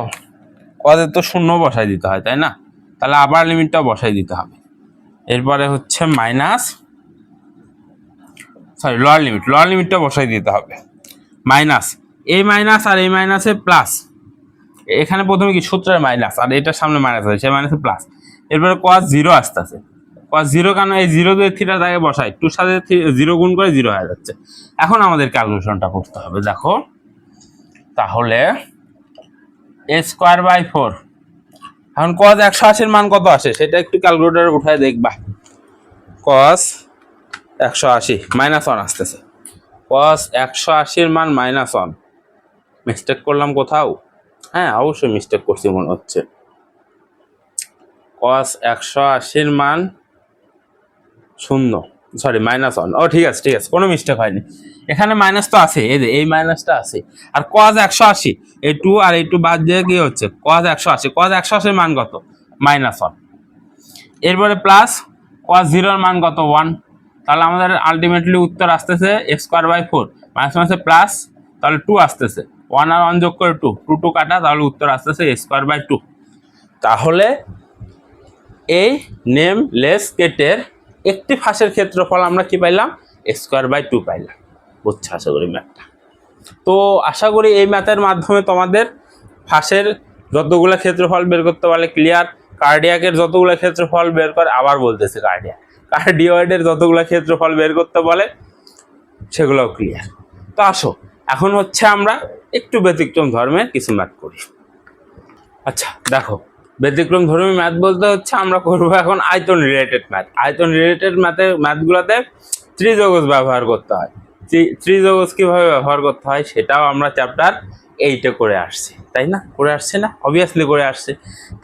cos এর তো শূন্য বসাই দিতে হয়, তাই না? তাহলে আবার লিমিটটাও বসাই দিতে হবে। এরপরে হচ্ছে লোয়ার লিমিটটা বসাই দিতে হবে। মাইনাস, এই মাইনাস আর এই মাইনাসে প্লাস, এখানে প্রথমে কি সূত্রের মাইনাস, আর এটার সামনে মাইনাস আছে, সে মাইনাসে প্লাস। এরপরে cos 0 আসতেছে। cos 0 কেন? এই 0 দিয়ে থিটার জায়গায় বসাই, 2 সাথে 0 গুণ করে 0 হয়ে যাচ্ছে। এখন আমাদের ক্যালকুলেশনটা করতে হবে, দেখো। তাহলে a²/4, এখন cos 180 এর মান কত আসে সেটা একটু ক্যালকুলেটরে উঠায় দেখবা। cos 180 -1 আসতেছে। cos 180 এর মান -1, মিস্টেক করলাম কোথাও? হ্যাঁ, অবশ্যই মিস্টেক করছি মনে হচ্ছে। cos 180 এর মান 0, সরি -1, ও ঠিক আছে কোনো মিস্টেক হয়নি, এখানে মাইনাস তো আছে, এই যে এই মাইনাসটা আছে, আর cos 180 এই 2 আর এই 2 বাদ দিয়ে কি হচ্ছে cos 180 এর মান কত -1, এরপরে প্লাস cos 0 এর মান কত 1, তাহলে আমাদের আলটিমেটলি উত্তর আসতেছে x²/4 মাইনাস মাইনাসে প্লাস, তাহলে 2 আসতেছে, 1 আর 1 যোগ করে 2 2 কাটা, তাহলে উত্তর আসতেছে a²/2। তাহলে এই নেমলেস কেটের একটি ফাঁসের ক্ষেত্রফল আমরা কি পাইলাম a²/2 পাইলাম। বুঝছো আশা করি ম্যাথটা। তো আশা করি এই ম্যাথের মাধ্যমে তোমাদের ফাঁসের যতগুলো ক্ষেত্রফল বের করতে পারলে ক্লিয়ার, কার্ডিয়াকের যতগুলো ক্ষেত্রফল বের করে, আবার বলতেছি কার্ডিওয়েডের যতগুলো ক্ষেত্রফল বের করতে বলে সেগুলোও ক্লিয়ার। তো আসো এখন হচ্ছে আমরা একটু ব্যতিক্রম ধর্মের কিছু ম্যাথ করি। আচ্ছা দেখো, ব্যতিক্রম ধর্মী ম্যাথ বলতে হচ্ছে আমরা করবো এখন আয়তন রিলেটেড ম্যাথ। আয়তন রিলেটেড ম্যাথগুলোতে ত্রিযৌগজ ব্যবহার করতে হয়। ত্রিযৌগজ কিভাবে ব্যবহার করতে হয় সেটাও আমরা চ্যাপ্টার 8-এ করে আসছি, তাই না? করে আসছি না? অবভিয়াসলি করে আসছি।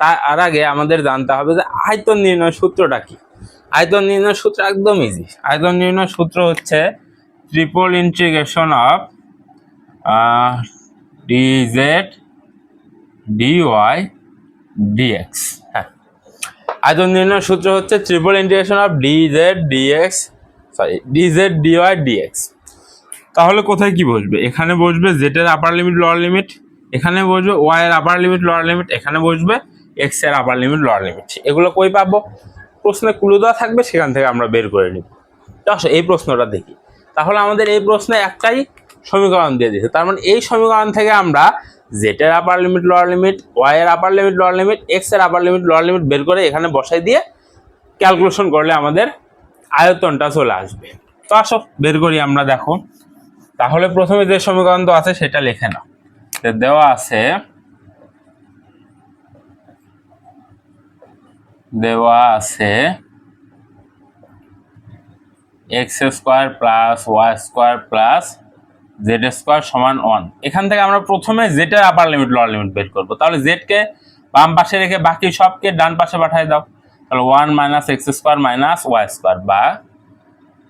তার আগে আমাদের জানতে হবে যে আয়তন নির্ণয় সূত্রটা কি। আয়তন নির্ণয় সূত্র একদম ইজি। আয়তন নির্ণয় সূত্র হচ্ছে triple integration of dz dy dx। হ্যাঁ, আয়তন নির্ণয় সূত্র হচ্ছে triple integration of dz dy dx। তাহলে কোথায় কি বসবে? এখানে বসবে z এর আপার লিমিট লোয়ার লিমিট, এখানে বসবে y এর আপার লিমিট লোয়ার লিমিট, এখানে বসবে x এর আপার লিমিট লোয়ার লিমিট। এগুলো কই পাবো? প্রশ্নে ক্লু দেওয়া থাকবে, সেখান থেকে আমরা বের করে নিব। আসো এই প্রশ্নটা দেখি। তাহলে আমাদের এই প্রশ্নে একটাই সমীকরণ দিয়ে দিয়েছে, তার মানে এই সমীকরণ থেকে আমরা z এর upper limit lower limit, y এর upper limit lower limit, x এর আপার লিমিট লোয়ার লিমিট বের করে এখানে বসাই দিয়ে ক্যালকুলেশন করলে আমাদের আয়তনটা চলে আসবে। তো আসো বের করি আমরা। দেখো তাহলে প্রথমে যে সমীকরণ তো আছে সেটা লিখে নাও। দেওয়া আছে x² plus y² plus z² সমান 1। এখান থেকে আমরা প্রথমে z এর আপার লিমিট লোয়ার লিমিট বের করবো। তাহলে z কে বাম পাশে রেখে বাকি সবকে ডান পাশে পাঠিয়ে দাও। তাহলে 1 মাইনাস x² মাইনাস y², বা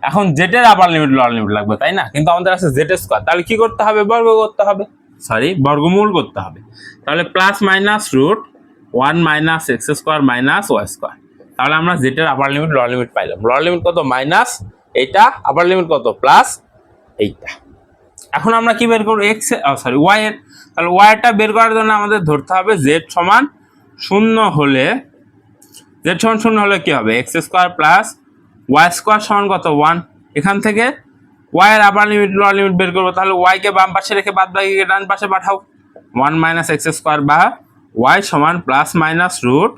এখন z এর আপার লিমিট লোয়ার লিমিট লাগবে, তাই না? কিন্তু আমাদের আছে z², তাহলে কি করতে হবে? বর্গমূল করতে হবে। তাহলে plus minus root 1 minus x² minus y²। তাহলে আমরা z এর আপার লিমিট লোয়ার লিমিট পাইলাম। লোয়ার লিমিট কত? মাইনাস এইটা, আপার লিমিট কত? প্লাস এইটা। এখন আমরা কি বের করব? y এর। তাহলে y এরটা বের করার জন্য আমাদের ধরতে হবে z সমান 0 হলে, কি হবে? x² প্লাস y² সমান কত? 1। এখান থেকে y এর আপার লিমিট লোয়ার লিমিট বের করবো। তাহলে y কে বাম পাশে রেখে বাদ বাকিকে ডান পাশে পাঠাও। 1 মাইনাস x² বা y সমান plus minus root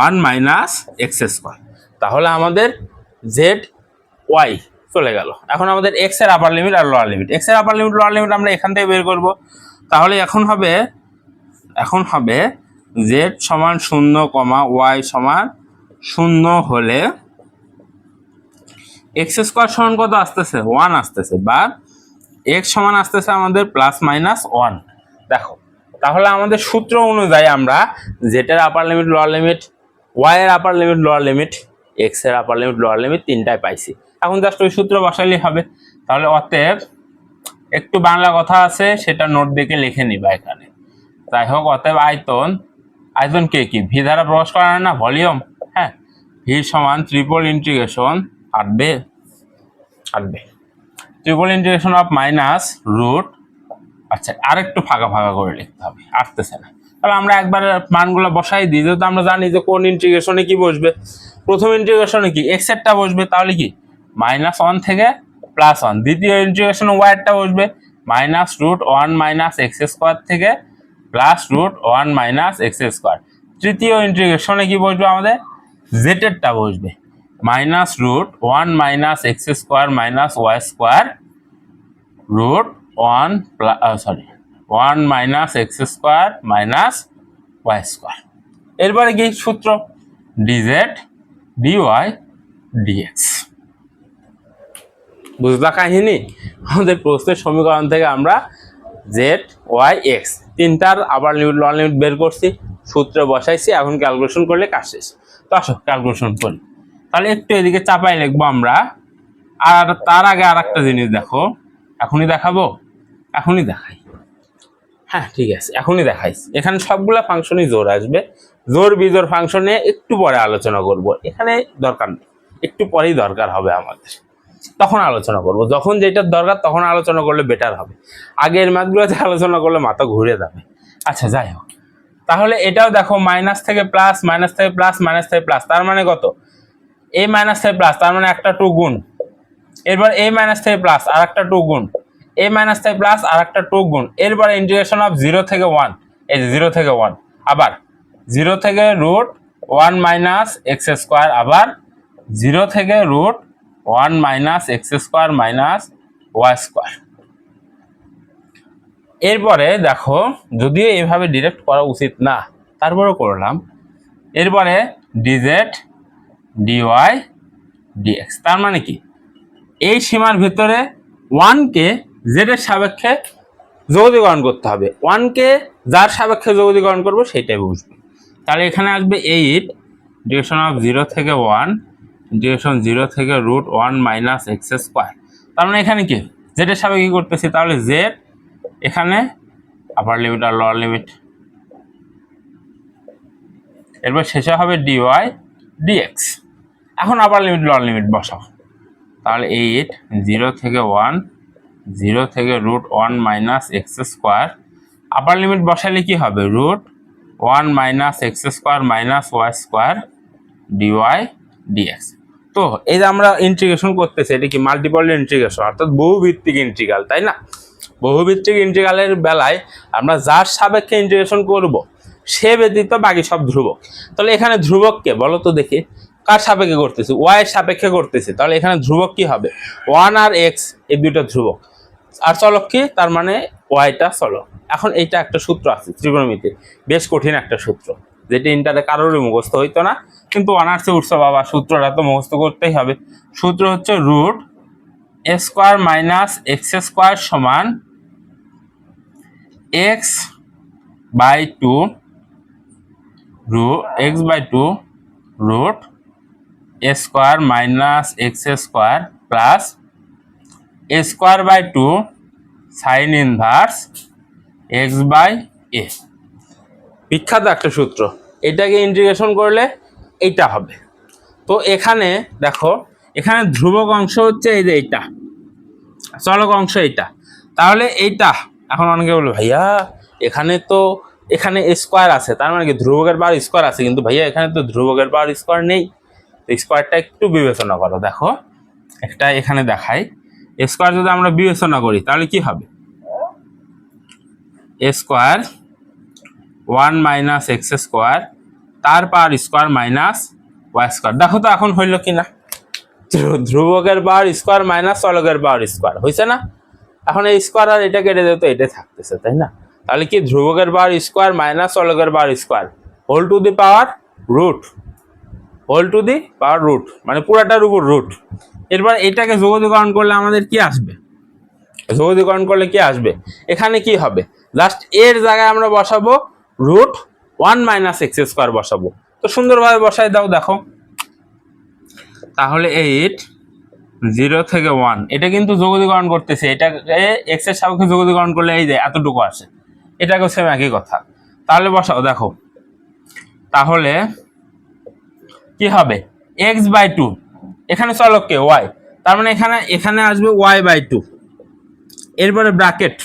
1 minus x²। তাহলে আমাদের z y চলে গেল। এখন আমাদের x এর আপার লিমিট আর লোয়ার লিমিট, x এর আপার লিমিট লোয়ার লিমিট আমরা এখান থেকে বের করব। তাহলে এখন হবে z সমান 0, y সমান 0 হলে x² সমান কত আসতেছে? 1 আসতেছে, বা x সমান আসতেছে আমাদের প্লাস মাইনাস 1। দেখো তাহলে আমাদের সূত্র অনুযায়ী আমরা z এর upper limit lower limit, y এর upper limit lower limit, x এর আপার লিমিট লোয়ার লিমিট তিনটাই পাইছি। এখন জাস্ট ওই সূত্র বসাইলেই হবে। তাহলে অতএব একটু বাংলা কথা আছে, সেটা নোট দেখে লিখে নিবা এখানে। যাই হোক, অতএব আয়তন কে কি ভি দ্বারা প্রকাশ করা হয় না, ভলিউম। হ্যাঁ, ভি সমান triple integration triple integration of minus root, আচ্ছা আরেকটু ফাঁকা করে লিখতে হবে, আসতেছে না। তাহলে আমরা একবার মানগুলো বসাই দিই, যেহেতু আমরা জানি যে কোন ইন্টিগ্রেশনে কি বসবে। প্রথম ইন্টিগ্রেশনে কি x এরটা বসবে, তাহলে কি -1 থেকে +1। দ্বিতীয় ইন্টিগ্রেশনে y এরটা বসবে মাইনাস রুট 1 মাইনাস x² থেকে প্লাস রুট 1 মাইনাস x²। তৃতীয় ইন্টিগ্রেশনে কি বসবে? আমাদের z এরটা বসবে minus root 1 minus x² minus y² root 1 minus x² minus y²। এরপরে কি সূত্র? dz dy dx। বুঝলা কাহিনী? আমাদের প্রশ্নের সমীকরণ থেকে আমরা z y x তিনটার আবার লিমিট লোয়ার লিমিট বের করছি, সূত্রে বসাইছি। এখন ক্যালকুলেশন করলে কাজ শেষ। তো আসো ক্যালকুলেশন করি। তাহলে একটু এদিকে চাপাই লিখবো আমরা আর তার আগে আর একটা জিনিস দেখো, এখনই দেখাবো, এখনই দেখাই। হ্যাঁ ঠিক আছে, এখনই দেখাইছি। এখানে সবগুলা ফাংশনই জোর আসবে, জোর বিজোর ফাংশনে একটু পরে আলোচনা করব, এখানে দরকার নেই, একটু পরেই দরকার হবে আমাদের, তখন আলোচনা করব। যখন যেটার দরকার তখন আলোচনা করলে বেটার হবে, আগের ম্যাথগুলোতে আলোচনা করলে মাথা ঘুরে যাবে। আচ্ছা যাই হোক, তাহলে এটাও দেখো মাইনাস থেকে প্লাস, মাইনাস থেকে প্লাস, মাইনাস থেকে প্লাস, তার মানে কত, এ মাইনাস থেকে প্লাস, তার মানে একটা 2 গুণ, এরপর এ মাইনাস থেকে প্লাস আর একটা 2 গুণ, এ মাইনাস থেকে প্লাস আর একটা 2 গুণ, এরপর ইন্টিগ্রেশন অফ 0 থেকে 1, এই যে 0 থেকে 1, আবার 0 থেকে রুট 1 মাইনাস এক্স স্কোয়ার, আবার 0 থেকে root 1 minus x square minus y square. এরপরে দেখো, যদিও এইভাবে ডিরেক্ট করা উচিত না, তারপরেও করলাম। এরপরে ডিজেড ডিওয়াই ডিএক্স, তার মানে কি, এই সীমার ভিতরে 1কে জেড এর সাপেক্ষে যৌগীকরণ করতে হবে, 1কে যার সাপেক্ষে যৌগীকরণ করবো সেটাই বুঝবে। তাহলে এখানে আসবে 8 ইন্টিগ্রেশন অফ 0 থেকে 1 ইন্টিগ্রেশন 0 থেকে রুট 1 মাইনাস এক্স স্কোয়ার। তার মানে এখানে কি জেড এর সাপেক্ষে কি করতেছি, তাহলে জেড এখানে আপার লিমিট আর লোয়ার লিমিট, এরপর শেষে হবে ডিওয়াই ডিএক্স। এখন আপার লিমিট লোয়ার লিমিট বসাও, তাহলে 8 0 থেকে 1 0 থেকে root 1 minus x square, upper limit বসালে কি হবে, root 1 minus x square minus y square dy dx. তো এই যে আমরা ইন্টিগ্রেশন করতেছি, এটা কি মাল্টিপল ইন্টিগ্রেশন, অর্থাৎ বহুভিত্তিক ইন্টিগ্রাল, তাই না? বহুভিত্তিক ইন্টিগ্রালের বেলায় আমরা যার সাপেক্ষে ইন্টিগ্রেশন করব সে ব্যতীত বাকি সব ধ্রুবক। তাহলে এখানে ধ্রুবককে বলো তো দেখি, কার সাপেক্ষে করতেছি, ওয়াই এর সাপেক্ষে করতেছি, তাহলে এখানে ধ্রুবক কি হবে, 1 আর এক্স, এই দুইটা ধ্রুবক, আর চলক কি, তার মানে ওয়াইটা চলক। এখন এইটা একটা সূত্র আছে ত্রিকোণমিতির, বেশ কঠিন একটা সূত্র, যেটি ইন্টারে কারোরই মুখস্থ হইতো না, কিন্তু অনার্সে উঠছে বাবা, সূত্রটা তো মুখস্থ করতেই হবে। সূত্র হচ্ছে root a square minus x square সমান x by two x by two root a square minus x square plus a square by two sine inverse x by a. বিখ্যাত একটা সূত্র, এটাকে ইন্টিগ্রেশন করলে এইটা হবে। তো এখানে দেখো, এখানে ধ্রুবক অংশ হচ্ছে এই যে এইটা, চলক অংশ এইটা, তাহলে এইটা, এখন অনেকে বলবে ভাইয়া এখানে স্কোয়ার আছে, তার মানে কি ধ্রুবকের পাওয়ার স্কোয়ার আছে, কিন্তু ভাইয়া এখানে তো ধ্রুবকের পাওয়ার স্কোয়ার নেই। তো স্কোয়ারটা একটু বিবেচনা করো, দেখো একটা এখানে দেখাই, স্কোয়ার যদি আমরা বিবেচনা করি তাহলে কি হবে, a square 1 minus x square তার power square minus y square. দেখো তো এখন হইল কি না, ধ্রুবকের পাওয়ার স্কোয়ার মাইনাস চলকের পাওয়ার স্কোয়ার হয়েছে না? এখন এই স্কোয়ার আর এটা কেটে যেত, এটা থাকতেছে, তাই না? তাহলে কি ধ্রুবকের পাওয়ার স্কোয়ার মাইনাস চলকের power square whole to the power root, whole to the power root, মানে পুরাটার উপর রুট। এরপর এটাকে যৌগীকরণ করলে আমাদের কি আসবে, যৌগীকরণ করলে কি আসবে, এখানে কি হবে, জাস্ট এর জায়গায় আমরা বসাবো রুট 1 মাইনাস এক্স স্কোয়ার বসাবো। তো সুন্দরভাবে বসাই দাও, দেখো তাহলে 8 0 থেকে 1, এটা কিন্তু যৌগীকরণ করতেছে, এটাকে এক্স এর সাপেক্ষে যৌগীকরণ করলে এই যে এতটুকু আসে, এটাকেও সেম একই কথা। তাহলে বসাও, দেখো তাহলে কি হবে, এক্স বাই টু, এখানে চলক কে ওয়াই, তার মানে এখানে আসবে ওয়াই বাই টু, এরপরে ব্র্যাকেট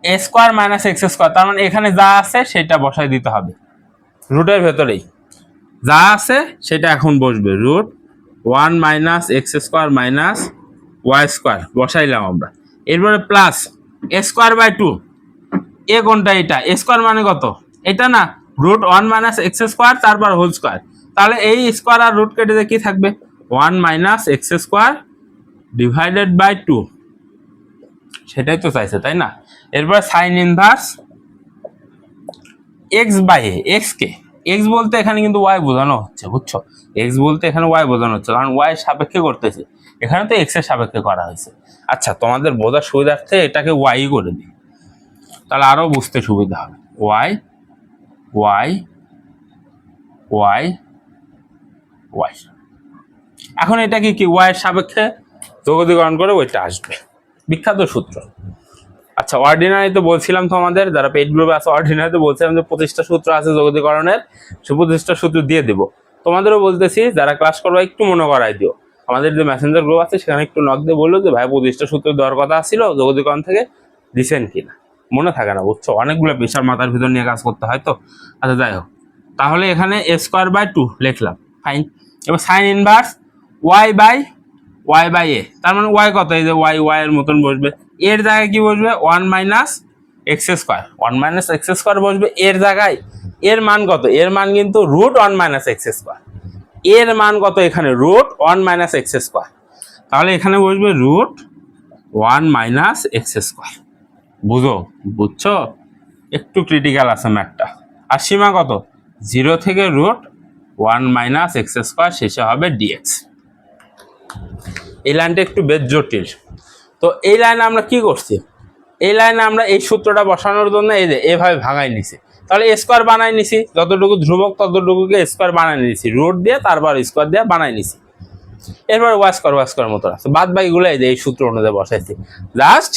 এ স্কোয়ার মাইনাস এক্স স্কোয়ার, তার মানে এখানে যা আছে সেটা বসাই দিতে হবে, রুটের ভেতরেই যা আছে সেটা এখন বসবে, root 1 minus x square minus y square বসাইলাম আমরা। এরপরে plus a square by two, a কোনটা, এটা এ স্কোয়ার মানে কত, এটা না, রুট 1 মাইনাস এক্স স্কোয়ার তারপর হোল স্কোয়ার, তাহলে এই স্কোয়ার আর রুট কেটে কি থাকবে, 1 minus x square divided by two, সেটাই তো চাইছে, তাই না? এরপর sine inverse x by x কে, এক্স বলতে এখানে কিন্তু ওয়াই বোঝানো হচ্ছে, বুঝছো, এক্স বলতে এখানে ওয়াই বোঝানো হচ্ছে, কারণ ওয়াই সাপেক্ষে করতেছে, এখানে তো এক্স এর সাপেক্ষে করা হয়েছে। আচ্ছা তোমাদের বোঝার সুবিধার্থে এটাকে ওয়াই করে দিই, তাহলে আরো বুঝতে সুবিধা হবে, ওয়াই ওয়াই ওয়াই ওয়াই। এখন এটা কি ওয়াই এর সাপেক্ষে যোগদীকরণ করে ওইটা আসবে, বিখ্যাত সূত্র। আচ্ছা, অর্ডিনারি তো বলছিলাম তোমাদের, যারা পেইড গ্রুপে আছে অর্ডিনারি তো বলছিলাম যে 25টা সূত্র আছে যোগদীকরণের, সে 25টা সূত্র দিয়ে দিব। তোমাদেরও বলতেছি যারা ক্লাস করবে একটু মনে করাই দিও, আমাদের যে মেসেঞ্জার গ্রুপ আছে সেখানে একটু নক দিয়ে বললো যে ভাই 25টা সূত্র দেওয়ার কথা ছিল যোগদীকরণ থেকে, দিছেন কিনা, মনে থাকে না বুঝছো, অনেকগুলো পেশার মাথার ভিতর নিয়ে কাজ করতে হয় তো। আচ্ছা যাই হোক, তাহলে এখানে a²/2 লিখলাম, ফাইন। এবার সাইন ইনভার্স y/a, তার মানে y কত, এই যে y এর মতন বসবে, এর জায়গায় কি বসবে 1 - x², 1 - x² বসবে এর জায়গায়। এর মান কত, এর মান কিন্তু √1 - x², এর মান কত এখানে √1 - x², তাহলে এখানে বসবে √1 - x²। বুঝছো, একটু ক্রিটিক্যাল আছে ম্যাথটা। আর সীমা কত, 0 থেকে √1 - x², শেষে হবে dx। এই লাইনটা একটু বেশ জটিল, তো এই লাইনে আমরা কি করছি, এই লাইনে আমরা এই সূত্রটা বসানোর জন্য এই যে এভাবে ভাঙাই নিছি, তাহলে স্কোয়ার বানাই নিছি, যতটুকু ধ্রুবক ততটুকুকে স্কোয়ার বানাই নিছি, রুট দিয়ে তারপর স্কোয়ার দিয়ে বানাই নিছি। এরপর ওয়াই স্কোয়ার মতো আছে, বাদ বাকিগুলো এই যে এই সূত্র অনুযায়ী বসাইছি, জাস্ট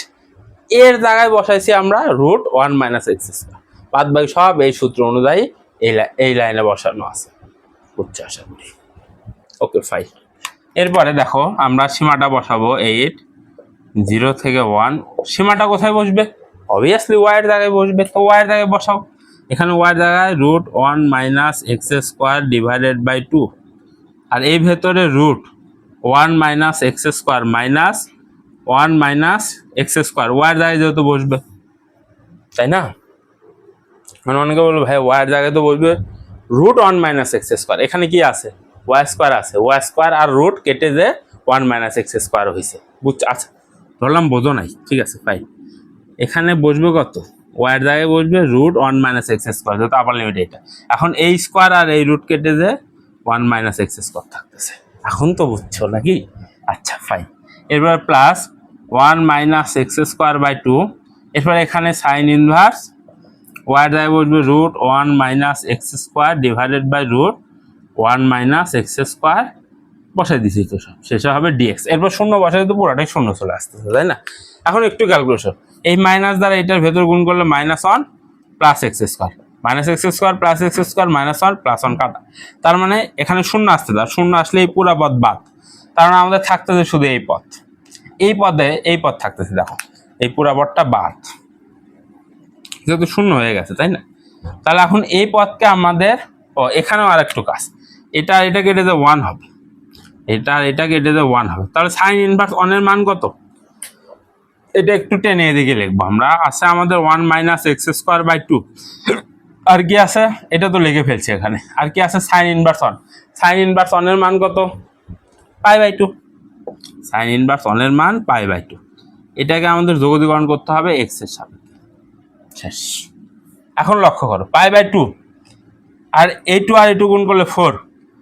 এর জায়গায় বসাইছি আমরা √1 - x², বাদ বাকি সব এই সূত্র অনুযায়ী এই লাইনে বসানো আছে, বুঝছো আশা করি। Okay fine. এরপরে দেখো আমরা সীমাটা বসাবো 8, 0 থেকে 1, সীমাটা কোথায় বসবে, অবভিয়াসলি ওয়াই এর জায়গায় বসবে, তো ওয়াই এর জায়গায় বসাও। এখানে ওয়াই এর জায়গায় √1 - x² / 2, আর এই ভেতরে √1 - x² - 1 - x², ওয়াই এর জায়গায় যেহেতু বসবে, তাই না? মানে অনেকে বলবো ভাই ওয়াই এর জায়গায় তো বসবে √1 - x², এখানে কি আছে y² আছে, y² আর রুট কেটে যে 1 - x² হয়েছে, বুঝছো? আচ্ছা ধরলাম বোঝো নাই, ঠিক আছে ফাইন। এখানে বসবে কত, ওয়াই এর জায়গায় বসবে √1 - x², যেহেতু আপার লিমিট এটা। এখন এই স্কোয়ার আর এই রুট কেটে যে 1 - x² থাকতেছে, এখন তো বুঝছো নাকি? আচ্ছা ফাইন। এরপর প্লাস 1 - x²/2, এরপর এখানে সাইন ইনভার্স ওয়াই এর জায়গায় বসবে √1 - x² /√1 - x², বসাই দিছি তো সব, শেষে হবে dx। এরপর শূন্য বসাই তো পুরোটাই শূন্য চলে আসতেছে, তাই না? এখন একটু ক্যালকুলেশন, এই মাইনাস দ্বারা এটার ভেতর গুণ করলে -1 + x², -x² + x² -1 + 1 কাটা, তার মানে এখানে শূন্য আসতে দাও, শূন্য আসলে এই পুরা পদ বাদ, তার মানে আমাদের থাকতেছে শুধু এই পদ, এই পদ থাকতেছে, দেখো এই পুরা পদটা বাদ, যেহেতু শূন্য হয়ে গেছে, তাই না? তাহলে এখন এই পদকে আমাদের, এখানেও আর একটু কাজ, এটা কেটে যে 1 হবে, এটা কেটে যে 1 হবে, তাহলে সাইন ইনভার্স 1 এর মান কত, এটা একটু টেনে এদিকে লিখবো আমরা। আছে আমাদের 1 - x²/2, আর কি আছে এটা তো লিখে ফেলছি এখানে, আর কি আছে সাইন ইনভার্স 1, সাইন ইনভার্স 1 এর মান কত, π/2, সাইন ইনভার্স 1 এর মান π/2, এটাকে আমাদের যোগদীকরণ করতে হবে x এর সাপেক্ষে, শেষ। এখন লক্ষ্য করো π/2 আর a2 আর a2 গুণ করলে 4,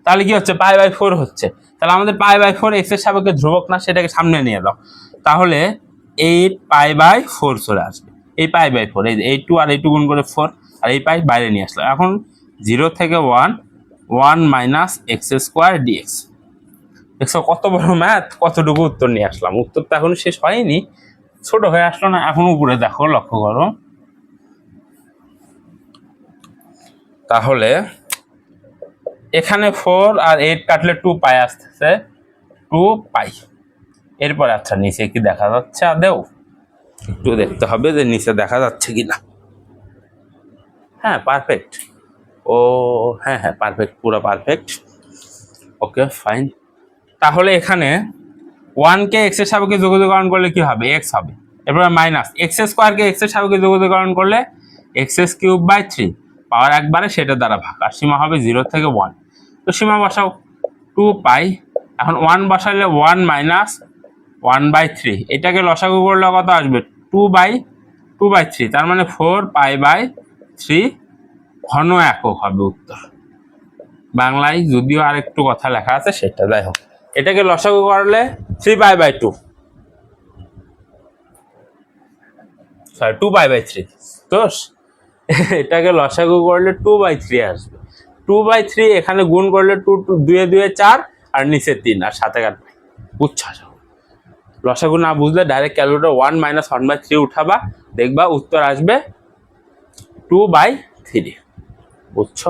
তাহলে কি হচ্ছে π/4 হচ্ছে, তাহলে আমাদের π/4 x এর সাপেক্ষে ধ্রুবক না, সেটাকে সামনে নিয়ে দাও, তাহলে 8 π/4 চলে আসবে, এই π/4, এই যে a2 আর a2 গুণ করে 4, আর এই পাই বাইরে নিয়ে আসলাম। এখন 0 থেকে 1 x² dx, দেখছো কত বড় ম্যাথ, কতটুকু উত্তর নিয়ে আসলাম, উত্তর তো এখন শেষ হয়নি, ছোট হয়ে আসলো না, এখন উপরে দেখো, লক্ষ্য করো, তাহলে এখানে 4 আর 8 কাটলে 2π আসতেছে, 2π। এরপরে আচ্ছা নিচে কি দেখা যাচ্ছে আদেও, একটু দেখতে হবে যে নিচে দেখা যাচ্ছে কিনা। হ্যাঁ পারফেক্ট, ও হ্যাঁ পারফেক্ট, পুরো পারফেক্ট, ওকে ফাইন। তাহলে এখানে 1 কে x এর সাপেক্ষে যোগদীকরণ করলে কি হবে, x হবে, এরপর মাইনাস x² কে x এর সাপেক্ষে যোগদীকরণ করলে x³/3, পাওয়ার একবারে সেটা দ্বারা ভাগ, আর সীমা হবে 0 থেকে 1, তো সীমা বসাও 2π। এখন 1 বসাইলে 1 - 1/3, এটাকে লসাগু করলে কত আসবে 2/3, তার মানে 4π/3 ঘন একক হবে উত্তর। বাংলায় যদিও আর একটু কথা লেখা আছে সেটা, যাই হোক, এটাকে লসাগু করলে 3π/2, সরি 2π/3, তো এটাকে লসাগু করলে 2/3 আসবে, 2/3 এখানে গুণ করলে 2 2 4, আর নিচে 3 আর সাথে কাটবে। বুঝছো? লসাগু না বুঝলে ডাইরেক্ট ক্যালকুলেটর 1 - 1/3 উঠাবা, দেখবা উত্তর আসবে 2/3। বুঝছো?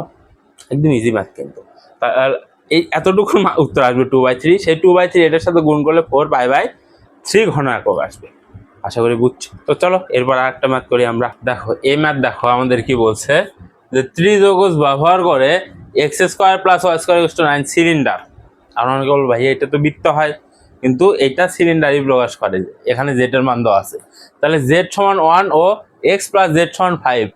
একদম ইজি ম্যাথ কিন্তু। এই এতটুকু উত্তর আসবে 2/3। সেই 2/3 এটার সাথে গুণ করলে 4π/3 ঘন একক আসবে। আশা করি বুঝছো। তো চলো এরপর আরেকটা ম্যাথ করি আমরা। দেখো এই ম্যাথ দেখো আমাদের কি বলছে যে ত্রিযৌগজ ব্যবহার করে x² + y² 9 সিলিন্ডার। আমরা অনেকে বলবো ভাই এটা তো বৃত্ত হয়, কিন্তু এটা সিলিন্ডারই প্রকাশ করে। এখানে z এর মান দেওয়া আছে, তাহলে z = 1 ও x + z = 5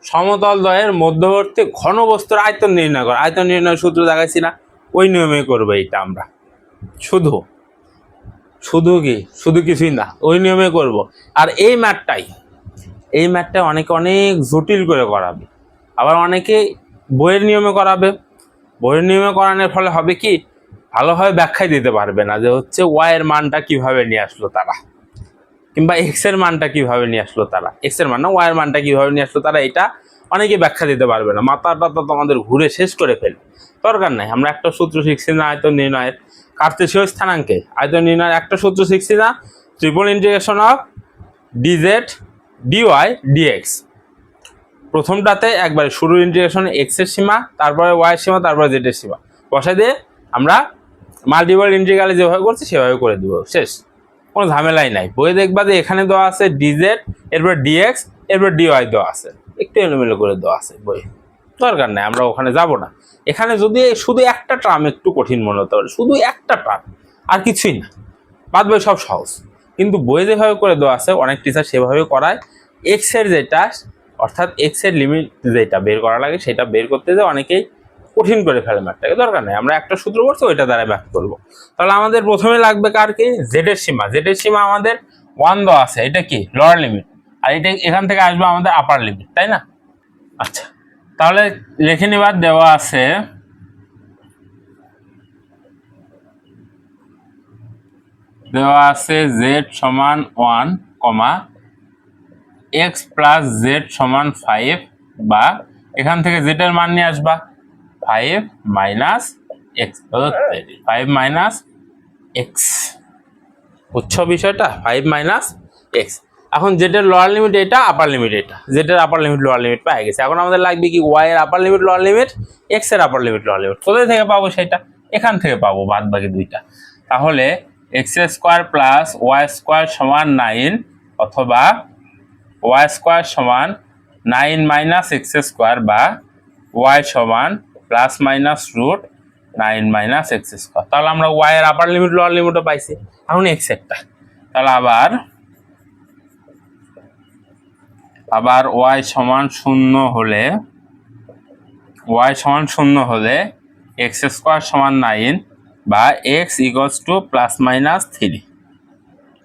সমতল দ্বয়ের মধ্যবর্তী ঘনবস্তুর আয়তন নির্ণয় করো। আয়তন নির্ণয়ের সূত্র দেখাইছি না, ওই নিয়মে করবো এটা আমরা। শুধু কিছুই না, ওই নিয়মে করব। আর এই ম্যাথটা অনেকে অনেক জটিল করে করাবে, আবার অনেকে বইয়ের নিয়মে করাবে। বইয়ের নিয়মে করানোর ফলে হবে কি, ভালোভাবে ব্যাখ্যাই দিতে পারবে না যে হচ্ছে ওয়াই এর মানটা কিভাবে নিয়ে আসলো তারা, কিংবা এক্স এর মানটা কিভাবে নিয়ে আসলো তারা, এক্স এর মান না ওয়াই এর মানটা কিভাবে নিয়ে আসলো তারা, এটা অনেকে ব্যাখ্যা দিতে পারবে না। মাথাটা তো তোমাদের ঘুরে শেষ করে ফেলবে। দরকার নাই, আমরা একটা সূত্র শিখছি না আয়তন নির্ণয়ের, কার্তেশীয় স্থানাঙ্কে আয়তন নির্ণয়ের একটা সূত্র শিখছি না, triple integration of dz dy dx. প্রথমটাতে একবারে শুরুর ইন্টিগ্রেশন এক্স এর সীমা, তারপরে ওয়াই এর সীমা, তারপরে জেড এর সীমা বসাই দিয়ে আমরা মাল্টিপল ইন্টিগ্রালে যেভাবে করছি সেভাবে করে দিব, শেষ। কোনো ঝামেলাই নাই। বইয়ে দেখবা যে এখানে দেওয়া আছে ডিজেড, এরপর ডিএক্স, এরপর ডিওয়াই দেওয়া আছে, একটু এলোমেলো করে দেওয়া আছে বই, দরকার নাই, আমরা ওখানে যাব না। এখানে যদি শুধু একটা টার্ম একটু কঠিন মনে হতে পারে, শুধু একটা টার্ম, আর কিছুই না, বাদ বাকি সব সহজ। কিন্তু বইয়ে যেভাবে করে দেওয়া আছে অনেক টিচার সেভাবে করায়। এক্স এর যেটা অর্থাৎ এক্স এর লিমিট যেটা বের করা লাগে সেটা বের করতে যে অনেকেই কঠিন করে ফেলে ম্যাথটাকে, দরকার নেই, আমরা একটা সূত্র করছি ওইটা দ্বারা ম্যাথ করবো। তাহলে আমাদের প্রথমে লাগবে কার কি, জেড এর সীমা। জেড এর সীমা আমাদের 1 দেওয়া আছে, এটা কি লোয়ার লিমিট, আর এটা এখান থেকে আসবে আমাদের আপার লিমিট, তাই না? আচ্ছা, তাহলে লিখে নিবার দেওয়া আছে z = 1, x + z = 5, বা এখান থেকে z এর মান নিয়ে আসবা 5 - x, 5 - x। বুঝছো বিষয়টা? 5 - x। এখন z এর লোয়ার লিমিট এটা, আপার লিমিট এটা, z এর আপার লিমিট লোয়ার লিমিট পাই গেছে। এখন আমাদের লাগবে কি, y এর upper limit lower limit, x এর আপার লিমিট লোয়ার লিমিট। কোথায় থেকে পাবো সেটা? এখান থেকে পাবো, বাদ বাকি দুইটা। তাহলে x² + y² = 9, অথবা y² = 9 - x², বা y = ±√9 - x²। তাহলে আমরা y এর আপার লিমিট লোয়ার লিমিটও পাইছি। এখন x একটা, তাহলে আবার y = 0 হলে x² = 9, বা x = ±3।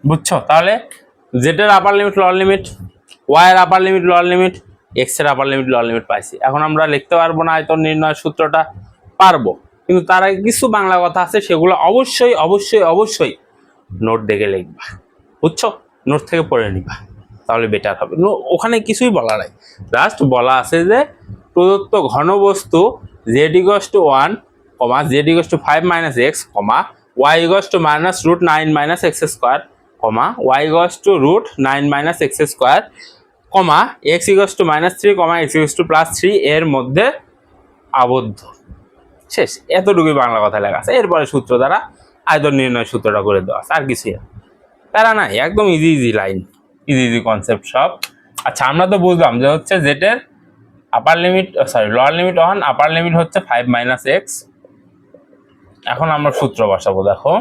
বুঝছো? তাহলে z এর upper limit lower limit, y এর upper limit lower limit, x এর আপার লিমিট লোয়ার লিমিট পাইছি। এখন আমরা লিখতে পারবো না আয়তন নির্ণয় সূত্রটা? পারবো, কিন্তু তার আগে কিছু বাংলা কথা আছে, সেগুলো অবশ্যই অবশ্যই অবশ্যই নোট দেখে লিখবা। বুঝছো? নোট থেকে পড়ে নিবা, তাহলে বেটার হবে। ওখানে কিছুই বলা নাই, জাস্ট বলা আছে যে প্রদত্ত ঘনবস্তু z = 1, z = 5 - x, y = −√9 - x², y = √9 - x², x = -3, x + 3 এর মধ্যে আবদ্ধ। শেষ। এতটুকুই বাংলা কথা লেখা আছে। এরপরে সূত্র দ্বারা আয়তন নির্ণয় সূত্রটা করে দেওয়া আছে, আর কিছুই না, প্যারা নাই, একদম ইজি লাইন, ইজি কনসেপ্ট সব। আচ্ছা, আমরা তো বুঝলাম যে হচ্ছে জেড এর আপার লিমিট, লোয়ার লিমিট 1, আপার লিমিট হচ্ছে 5 - x। এখন আমরা সূত্র বসাবো। দেখো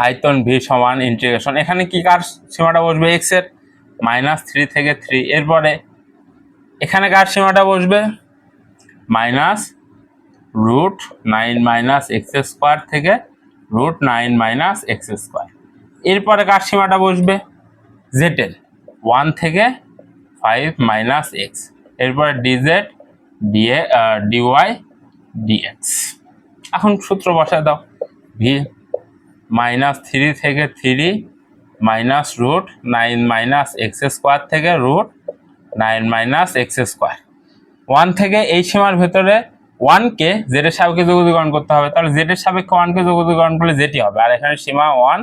আয়তন v = ইন্টিগ্রেশন, এখানে কি কার সীমাটা বসবে, x এর, -3 থেকে 3। এরপরে এখানে কার সীমাটা বসবে, -√9 - x² থেকে √9 - x²। এরপরে কার সীমাটা বসবে, z এর 1 থেকে 5 - x। এরপরে dz dy dx। এখন সূত্র বসায় দাও, v -3 থেকে 3 -√9 - x² থেকে √9 - x²। 1 থেকে এই সীমার ভেতরে 1 কে z এর সাপেক্ষে যোগীকরণ করতে হবে, তাহলে z এর সাপেক্ষে 1 কে যোগীকরণ করলে যেটি হবে, আর এখানে সীমা 1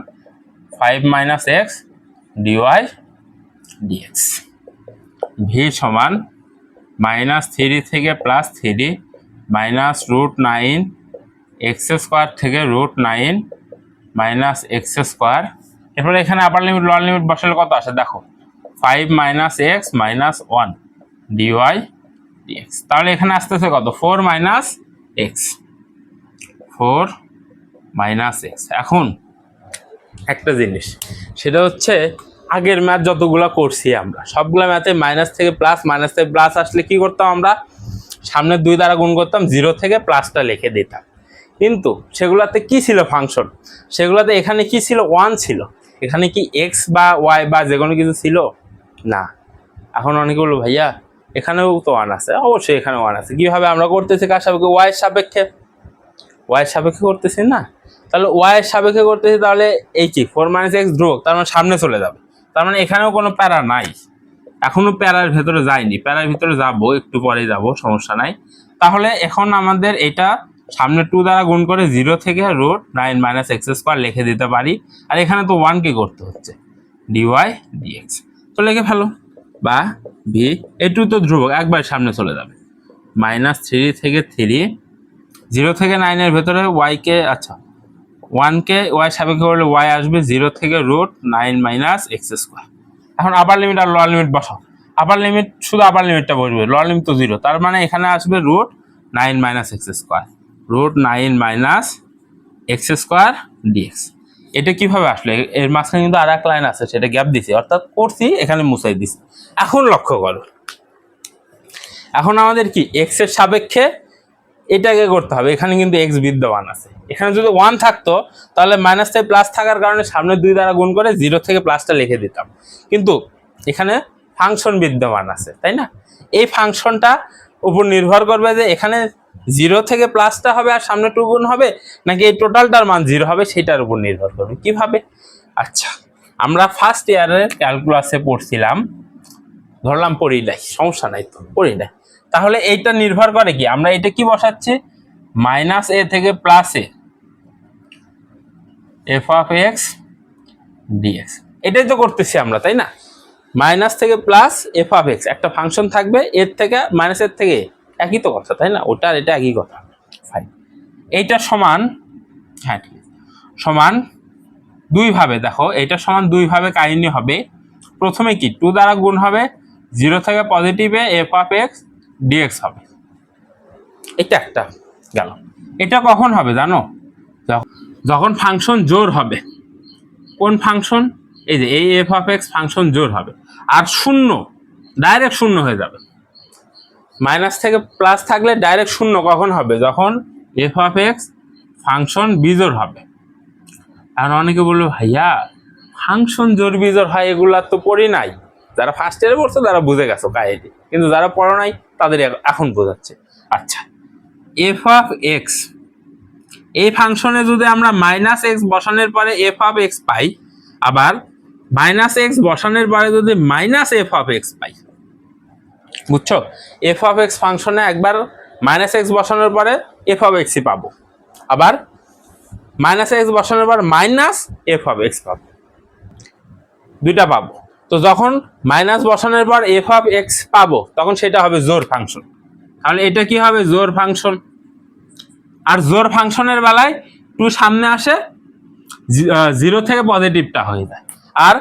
5 - x dy dx। v সমান -3 থেকে +3 -√9 x² থেকে √9 -x²। এরপরে এখানে আপার লিমিট লোয়ার লিমিট বসালে কত আসে দেখো, 5 - x - 1 dy dx। তাহলে এখানে আসতেছে কত, 4 - x 4 - x। এখন একটা জিনিস, সেটা হচ্ছে আগের ম্যাথ যতগুলো করছি আমরা সবগুলো ম্যাথে মাইনাস থেকে প্লাস, মাইনাস থেকে প্লাস আসলে কি করতাম, আমরা সামনের 2 দ্বারা গুণ করতাম, 0 থেকে প্লাসটা লিখে দিতাম। কিন্তু সেগুলাতে কি ছিল ফাংশন, সেগুলাতে এখানে কি ছিল, 1 ছিল। এখানে কি এক্স বা ওয়াই বা যে কোনো কিছু ছিল না। এখন অনেকে বললো ভাইয়া এখানেও তো 1 আছে, অবশ্যই এখানে 1 আছে। কিভাবে আমরা করতেছি, কার সাপেক্ষে, ওয়াই এর সাপেক্ষে, ওয়াই এর সাপেক্ষে করতেছি না। তাহলে ওয়াই এর সাপেক্ষে করতেছি, তাহলে এই কি 4 - x ধ্রুবক, তার মানে সামনে চলে যাবে, তার মানে এখানেও কোনো প্যারা নাই, এখনো প্যারার ভেতরে যায়নি, প্যারার ভিতরে যাবো, একটু পরে যাব, সমস্যা নাই। তাহলে এখন আমাদের এটা সামনে 2 দ্বারা গুণ করে 0 থেকে √9 - x² লিখে দিতে পারি, আর এখানে তো 1 কে করতে হচ্ছে, dy dx। তো লিখে ফেলো, বা v এটু তো ধ্রুবক, একবার সামনে চলে যাবে, -3 থেকে 3 0 থেকে 9 এর ভেতরে y কে, আচ্ছা 1 কে y সাপেক্ষে করলে y আসবে 0 থেকে √9 - x²। এখন আপার লিমিট আর লোয়ার লিমিট বসাও, আপার লিমিট শুধু আপার লিমিটটা বসবে, লোয়ার লিমিট তো 0, তার মানে এখানে আসবে √9 - x², √9 - x² dx। এটা কিভাবে আসলে, এর মাঝখানে কিন্তু আর এক লাইন আছে, সেটা গ্যাপ দিছি, অর্থাৎ করছি এখানে মুছাই দিছি। এখন লক্ষ্য করো, এখন আমাদের কি x এর সাপেক্ষে এটাকে করতে হবে, এখানে কিন্তু x বিদ্যমান আছে। এখানে যদি 1 থাকতো তাহলে মাইনাস থেকে প্লাস থাকার কারণে সামনে 2 দ্বারা গুণ করে 0 থেকে প্লাসটা লিখে দিতাম, কিন্তু এখানে ফাংশন বিদ্যমান আছে, তাই না। এই ফাংশনটা উপর নির্ভর করবে যে এখানে 0 থেকে প্লাসটা হবে আর সামনে 2 গুণ হবে, নাকি এই টোটালটার মান 0 হবে, সেটার উপর নির্ভর করবে। কিভাবে, আচ্ছা আমরা ফার্স্ট ইয়ারের ক্যালকুলাসে পড়ছিলাম, ধরলাম পড়ি নাই, সমস্যা নাই, তো পড়ি নাই। তাহলে এইটা নির্ভর করে কি, আমরা এটা কি বসাচ্ছি, -a থেকে +a f(x) dx, এটাই তো করতেছি আমরা, তাই না। মাইনাস থেকে প্লাস f(x) একটা ফাংশন থাকবে, এর থেকে মাইনাসের থেকে, একই তো কথা, তাই না, ওটা আর এটা একই কথা। ফাইন, এইটা সমান, হ্যাঁ ঠিক আছে, সমান 2 ভাবে, দেখো এটা সমান 2 ভাবে কাহিনী হবে। প্রথমে কি 2 দ্বারা গুণ হবে, 0 থেকে পজিটিভে f(x) dx হবে, এটা একটা গেল। এটা কখন হবে জানো, যখন ফাংশন জোড় হবে। কোন ফাংশন, এই যে এই f(x) ফাংশন জোড় হবে, আর শূন্য ডাইরেক্ট শূন্য হয়ে যাবে। মাইনাস থেকে প্লাস থাকলে ডাইরেক্ট শূন্য কখন হবে, যখন f(x) ফাংশন বিজোড় হবে। আর অনেকে বললো ভাইয়া ফাংশন জোড় বিজোড় হয়, এগুলা তো পড়ি নাই। যারা ফার্স্ট ইয়ারে পড়ছো তারা বুঝে গেছো কাহিনী, কিন্তু যারা পড়ো নাই তাদের এখন বোঝাচ্ছে। আচ্ছা, f(x) এই ফাংশনে যদি আমরা -x বসানোর পরে f(x) পাই, আবার -x বসানোর পরে যদি -f(x) পাই, বুঝছো, f(x) ফাংশনে একবার -x বসানোর পরে f(x) পাবো, আবার -x বসানোর পর -f(x) পাবো, দুইটা পাবো। তো যখন মাইনাস বসানোর পর f(x) পাবো, তখন সেটা হবে জোড় ফাংশন। তাহলে এটা কি হবে, জোড় ফাংশন। আর জোড় ফাংশনের বেলায় 2 সামনে আসে, 0 থেকে পজিটিভটা হয়ে যায়। আর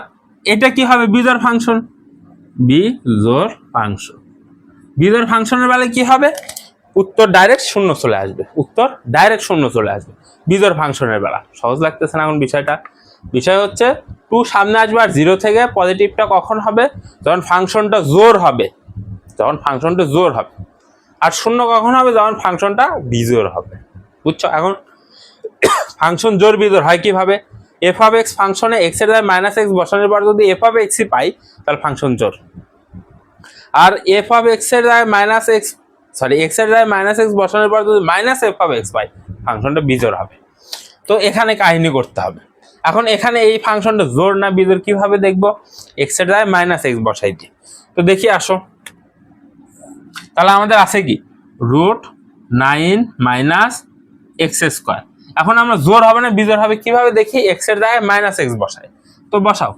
এটা কি হবে, বিজোড় ফাংশন, বিজোড় ফাংশন। বিজোড় ফাংশনের বেলায় কি হবে, উত্তর ডাইরেক্ট শূন্য চলে আসবে, উত্তর ডাইরেক্ট শূন্য চলে আসবে বিজোড় ফাংশনের বেলা। সহজ লাগতেছে না এখন বিষয়টা। বিষয় হচ্ছে 2 সামনে আসবে, আর 0 থেকে পজিটিভটা কখন হবে, যখন ফাংশনটা জোড় হবে, যখন ফাংশনটা জোড় হবে। আর শূন্য কখন হবে, যখন ফাংশনটা বিজোড় হবে, বুঝছো। এখন ফাংশন জোড় বিজোড় হয় কিভাবে, f(x) ফাংশনে x এর জায়গায় -x বসানোর পর যদি f(x) পাই, তাহলে ফাংশন জোড়। আর f(x) এর জায়গায় x এর জায়গায় -x বসানোর পর যদি -f(x) পাই, ফাংশনটা বিজোড় হবে। তো এখানে কাহিনী করতে হবে। এখন এখানে এই ফাংশনটা জোড় না বিজোড় কিভাবে দেখবো, x এর জায়গায় -x বসাই দিই। তো দেখি আসো, তাহলে আমাদের আছে কি, 9 মাইনাস এক্স স্কোয়ার। এখন আমরা জোর হবে না বিজোর হবে কিভাবে দেখি, এক্স এর জায়গায় মাইনাস এক্স বসাই, তো বসাও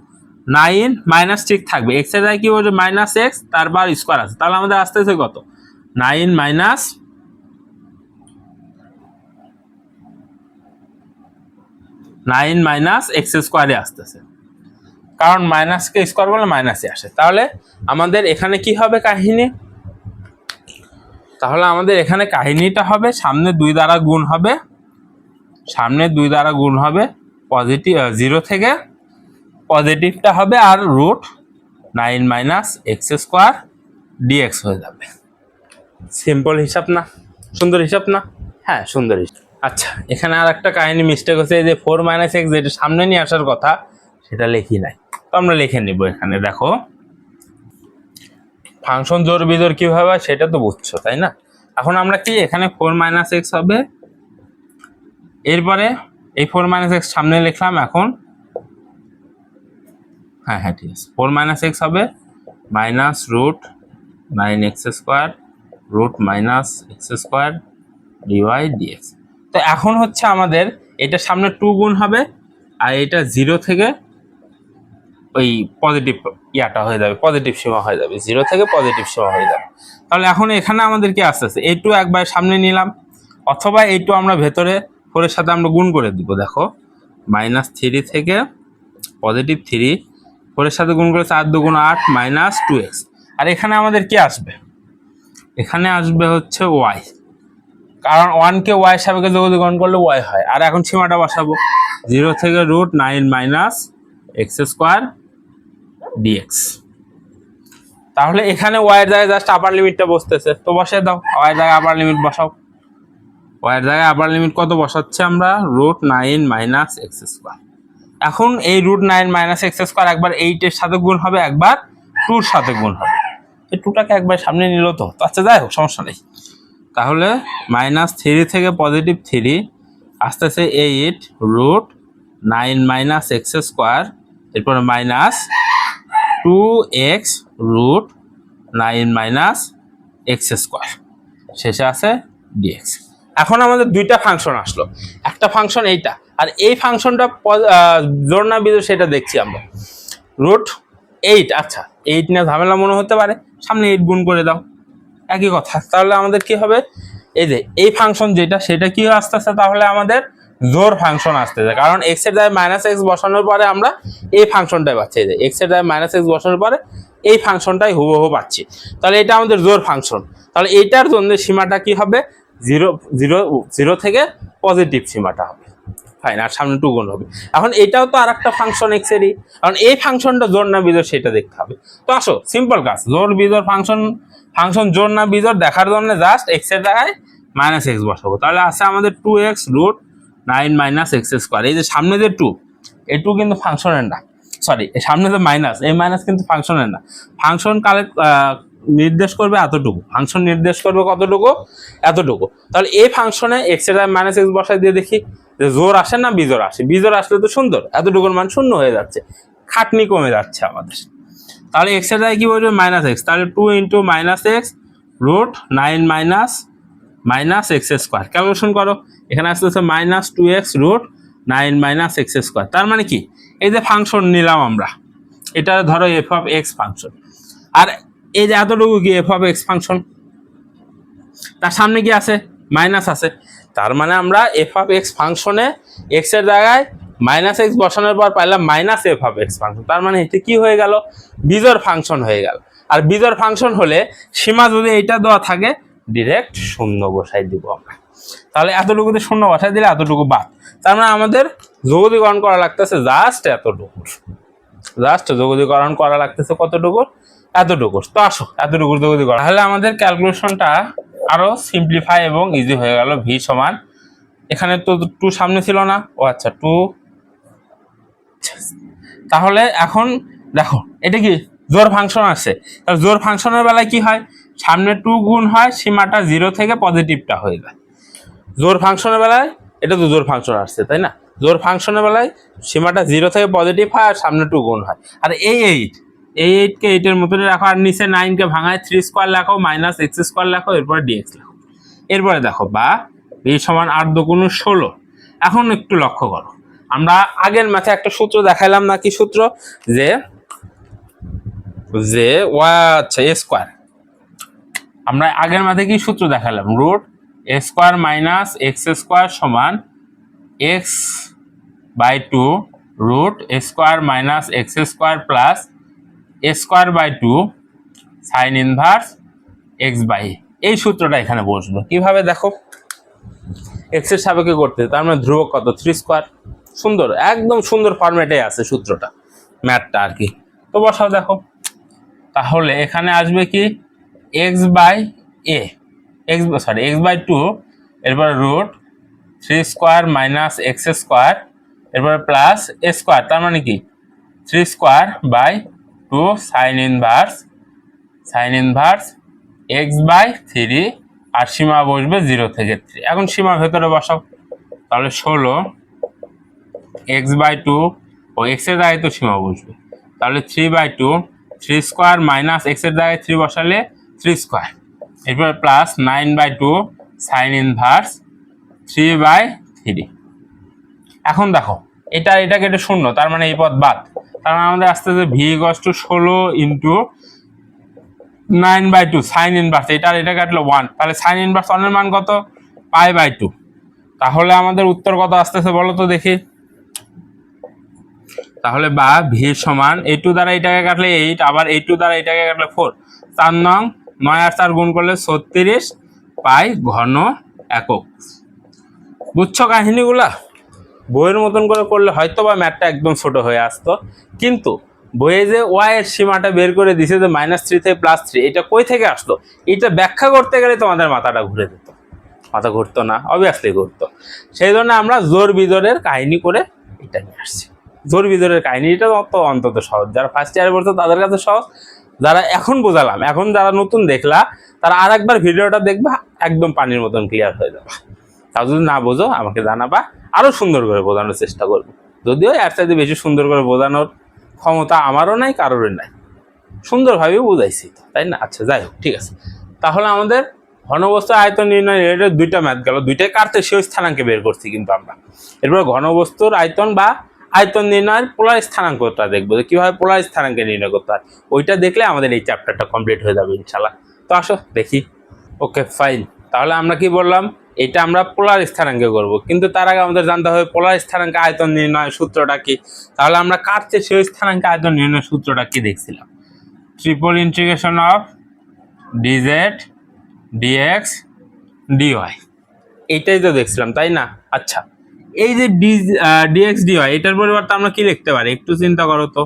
9 মাইনাস ঠিক থাকবে, এক্স এর জায়গায় কি বলছে মাইনাস এক্স, তারপর স্কোয়ার আছে, তাহলে আমাদের আসতেছে কত 9 মাইনাস 9 মাইনাস এক্স স্কোয়ারে আসতেছে, কারণ মাইনাসকে স্কোয়ার বলে মাইনাসে আসে। তাহলে আমাদের এখানে কি হবে কাহিনী, তাহলে আমাদের এখানে কাহিনীটা হবে সামনে 2 দ্বারা গুণ হবে, সামনে 2 দ্বারা গুণ হবে, পজিটিভ 0 থেকে পজিটিভটা হবে আর root 9 minus x square dx হয়ে যাবে। সিম্পল হিসাব না, সুন্দর হিসাব না? হ্যাঁ সুন্দর হিসাব। আচ্ছা এখানে আর একটা কাহিনী মিস্টেক হচ্ছে, যে 4 মাইনাস এক্স যেটা সামনে নিয়ে আসার কথা সেটা লিখি নাই, তো আমরা লিখে নিব। এখানে দেখো ফাংশন জোর বিজোর কিভাবে হয় সেটা তো বুঝছো তাই না? এখন আমরা কি এখানে 4 মাইনাস এক্স হবে, এরপরে এই 4 মাইনাস এক্স সামনে লিখলাম, এখন হ্যাঁ হ্যাঁ ঠিক আছে, 4 মাইনাস এক্স হবে minus root 9 x square root minus x square dy dx. তো এখন হচ্ছে আমাদের এটা সামনে 2 গুণ হবে, আর এটা 0 থেকে ওই পজিটিভ ইয়াটা হয়ে যাবে, পজিটিভ সীমা হয়ে যাবে, 0 থেকে পজিটিভ সীমা হয়ে যাবে। তাহলে এখন এখানে আমাদের কি আসতেছে, এই 2 একবার সামনে নিলাম, অথবা এই 2 আমরা ভেতরে 4 এর সাথে আমরা গুণ করে দিব। দেখো মাইনাস 3 থেকে পজিটিভ 3 4 এর সাথে গুণ করে 4 2 8 মাইনাস 2x। আর এখানে আমাদের কি আসবে, এখানে আসবে হচ্ছে y, কারণ 1 কে y এর সাপেক্ষে যোগবিয়োগ করলে y হয়। আর এখন সীমাটা বসাবো 0 থেকে root 9 minus x square dx. তাহলে এখানে y এর জায়গায় জাস্ট আপার লিমিটটা বসতেছে, তো বসিয়ে দাও, y এর জায়গায় আপার লিমিট বসাও। y এর জায়গায় আপার লিমিট কত বসাচ্ছি আমরা, রুট 9 মাইনাস এক্স স্কোয়ার। এখন এই রুট 9 মাইনাস এক্স স্কোয়ার একবার 8 এর সাথে গুণ হবে, একবার 2 এর সাথে গুণ হবে, এই 2টাকে একবার সামনে নিল তো আচ্ছা যাই হোক সমস্যা নেই। তাহলে মাইনাস 3 থেকে পজিটিভ 3 আসতেছে 8 রুট 9 মাইনাস এক্স স্কোয়ার, এরপরে minus 2x root 9 minus x square, শেষে আছে dx। এখন আমাদের দুইটা ফাংশন আসলো, একটা ফাংশন এইটা, আর এই ফাংশনটা জোর না বিজোড় সেটা দেখছি আমরা। রুট 8, আচ্ছা 8 নিয়ে ঝামেলা মনে হতে পারে, সামনে 8 গুণ করে দাও, একই কথা। তাহলে আমাদের কি হবে, এই যে এই ফাংশন যেটা সেটা কি আসতেছে, তাহলে আমাদের জোর ফাংশন আসতেছে, কারণ এক্স এর জায়গায় মাইনাস এক্স বসানোর পরে আমরা এই ফাংশনটাই পাচ্ছি, এই যে এক্স এর জায়গায় মাইনাস এক্স বসানোর পরে এই ফাংশনটাই হুবহু পাচ্ছি, তাহলে এটা আমাদের জোর ফাংশন। তাহলে এইটার জন্য সীমাটা কি হবে, 0 থেকে পজিটিভ সীমাটা হবে, ফাইন, আর সামনে 2 গুণ হবে। এখন এটাও তো আর একটা ফাংশন এক্স এরই, কারণ এই ফাংশনটা জোর না বিজোড় সেটা দেখতে হবে। তো আসো সিম্পল কাজ, জোর বিজোড় ফাংশন জোর না বিজোড় দেখার জন্য জাস্ট এক্স এর জায়গায় মাইনাস এক্স বসাবো, তাহলে আছে আমাদের 2x root 9 minus x square. এই যে সামনে যে 2, এই 2 কিন্তু ফাংশনের না, সরি সামনে যে মাইনাস, এই মাইনাস কিন্তু ফাংশনের না, ফাংশন নির্দেশ করবে এতটুকু, ফাংশন নির্দেশ করবে কতটুকু, এতটুকু। তাহলে এই ফাংশনে এক্স এর জায়গায় মাইনাস এক্স বসাই দিয়ে দেখি যে জোর আসে না বিজোড় আসে, বিজোড় আসলে তো সুন্দর, এতটুকুর মান শূন্য হয়ে যাচ্ছে, খাটনি কমে যাচ্ছে আমাদের। তাহলে এক্স এর জায়গায় কি বলবে মাইনাস এক্স, তাহলে 2 into minus x root 9 minus x square. Calculation করো, এখানে আসতেছে minus 2x root 9 minus x square. তার মানে কি, এই যে ফাংশন নিলাম আমরা, এটা ধরো এফ অফ এক্স ফাংশন, আর এই যে এতটুকু কি এফ অফ এক্স ফাংশন, তার সামনে কি আছে মাইনাস আছে, তার মানে আমরা এফ অফ এক্স ফাংশনে এক্স এর জায়গায় মাইনাস এক্স বসানোর পর পাইলাম minus F of x function, তার মানে এটা কি হয়ে গেল, বিজোড় ফাংশন হয়ে গেল। আর বিজোড় ফাংশন হলে সীমা যদি এইটা দেওয়া থাকে ডিরেক্ট শূন্য বসাই দিব আমরা, তাহলে এতটুকুতে শূন্য বসাই দিলে এতটুকু বাদ, তার মানে আমাদের যোগদীকরণ করা লাগতেছে জাস্ট এতটুকু, জাস্ট যোগদীকরণ করা লাগতেছে কতটুকু, এতটুকু। তো আসো এতটুকু যোগদীকরণ, তাহলে আমাদের ক্যালকুলেশনটা আরো সিম্পলিফাই এবং ইজি হয়ে গেল। ভি সমান, এখানে তো 2 সামনে ছিল না, ও আচ্ছা 2, তাহলে এখন দেখো এটা কি জোর ফাংশন আসছে, তাহলে জোর ফাংশনের বেলায় কি হয়, সামনে 2 গুণ হয়, সীমাটা 0 থেকে পজিটিভটা হয়ে যায়। জোর ফাংশনের বেলায় এটা তো জোর ফাংশন আসছে তাই না, জোর ফাংশনের বেলায় সীমাটা 0 থেকে পজিটিভ হয় আর সামনে 2 গুণ হয়। আর এই 8 কে 8 এর মতনই রাখো, আর নিচে 9 কে ভাঙায় 3 স্কোয়ার লেখো, মাইনাস এক্স স্কোয়ার লেখো, এরপর ডিএক্স লেখো। এরপরে দেখো বা বি সমান 8 দুগুণ 16। এখন একটু লক্ষ্য করো, আমরা আগের ম্যাথে একটা সূত্র দেখাইলাম না, কি সূত্র, যে যে আচ্ছা এ স্কোয়ার, আমরা আগের ম্যাথে কি সূত্র দেখালাম, root a square minus x square সমান x by 2 root a square minus x square plus a square by 2 sine inverse x by. এই সূত্রটা এখানে বসলো কিভাবে দেখো, এক্স এর সাপেক্ষে করতে, তার মানে ধ্রুবক কত 3 স্কোয়ার। সুন্দর, একদম সুন্দর ফরম্যাটে আছে সূত্রটা, ম্যাথটা আর কি। তো বসাও দেখো, তাহলে এখানে আসবে কি x by a, x by 2, এরপর root 3 square minus x square, এরপর প্লাস এ স্কোয়ার, তার মানে কি 3 square by 2 sine inverse x by 3, আর সীমা বসবে 0 থেকে 3। এখন সীমা ভেতরে বসাও, তাহলে 16 এক্স বাই 2 ও এক্স এর জায়গায় তো সীমা বসবে, তাহলে 3/2 3 স্কোয়ার মাইনাস এক্স এর জায়গায় 3 বসালে 3 স্কোয়ার, এরপর প্লাস 9/2 সাইন ইনভার্স 3/3। এখন দেখো এটা কেটে শূন্য, তার মানে এই পদ বাদ, তার মানে আমাদের আসতে যে V equals to 16 into 9/2 sign inverse, এটা কাটলো 1, তাহলে সাইন ইনভার্স 1 এর মান কত π/2। তাহলে আমাদের উত্তর কত আসতেছে বলো তো দেখি, তাহলে বা ভি সমান a2 দ্বারা এটাকে কাটলে 8, আবার a2 দ্বারা এটাকে কাটলে 4, 4 নং 9 আর 4 গুণ করলে 36 পাই ঘন একক। বুঝছো কাহিনীগুলা? বইয়ের মতন করে করলে হয়তো বা ম্যাথটা একদম ছোট হয়ে আসতো, কিন্তু বইয়ে যে ওয়াই এর সীমাটা বের করে দিছে যে -3 থেকে +3, এটা কই থেকে আসলো, এটা ব্যাখ্যা করতে গেলে তোমাদের মাথাটা ঘুরে যেত। মাথা ঘুরতো না, অবভিয়াসলি ঘুরতো। সেই জন্য আমরা জোর বিজোরের কাহিনী করে এটা নিয়ে আসছি। জোর বিজোরের কাহিনী এটা অন্তত সহজ, যারা ফার্স্ট ইয়ারে পড়তো তাদের কাছে সহজ, যারা এখন বোঝালাম, এখন যারা নতুন দেখলা তারা আর একবার ভিডিওটা দেখবা, একদম পানির মতন ক্লিয়ার হয়ে যাবে। তাও যদি না বোঝো আমাকে জানাবা, আরো সুন্দর করে বোঝানোর চেষ্টা করবো। যদিও এর চাইতে বেশি সুন্দর করে বোঝানোর ক্ষমতা আমারও নাই, কারোরই নাই, সুন্দরভাবেই বুঝাইছি, তাই না? আচ্ছা যাই হোক, ঠিক আছে। তাহলে আমাদের ঘনবস্তু আয়তন নির্ণয় রিলেটেড দুইটা ম্যাথ গেল, দুইটাই কার্তেশীয় স্থানাঙ্কে বের করছি কিন্তু আমরা। এরপর ঘনবস্তুর আয়তন বা আয়তন নির্ণয়ের পোলার স্থানাঙ্কটা দেখবো, যে কিভাবে পোলার স্থানাঙ্কে নির্ণয় করতে হয়। ওইটা দেখলে আমাদের এই চ্যাপ্টারটা কমপ্লিট হয়ে যাবে ইনশাল্লাহ। তো আসো দেখি। ওকে ফাইন, তাহলে আমরা কি বললাম, এটা আমরা পোলার স্থানাঙ্কে করব, কিন্তু তার আগে আমাদের জানতে হবে পোলার স্থানাঙ্কে আয়তন নির্ণয় সূত্রটা কি। তাহলে আমরা কার্তেশীয় স্থানাঙ্কে আয়তন নির্ণয় সূত্রটা কি দেখছিলাম, triple integration of dz dx dy, এইটাই তো দেখছিলাম, তাই না? আচ্ছা, এই যে ডিএক্স ডিওয়াই, এটার পরিবর্তে আমরা কি লিখতে পারি একটু চিন্তা করো তো,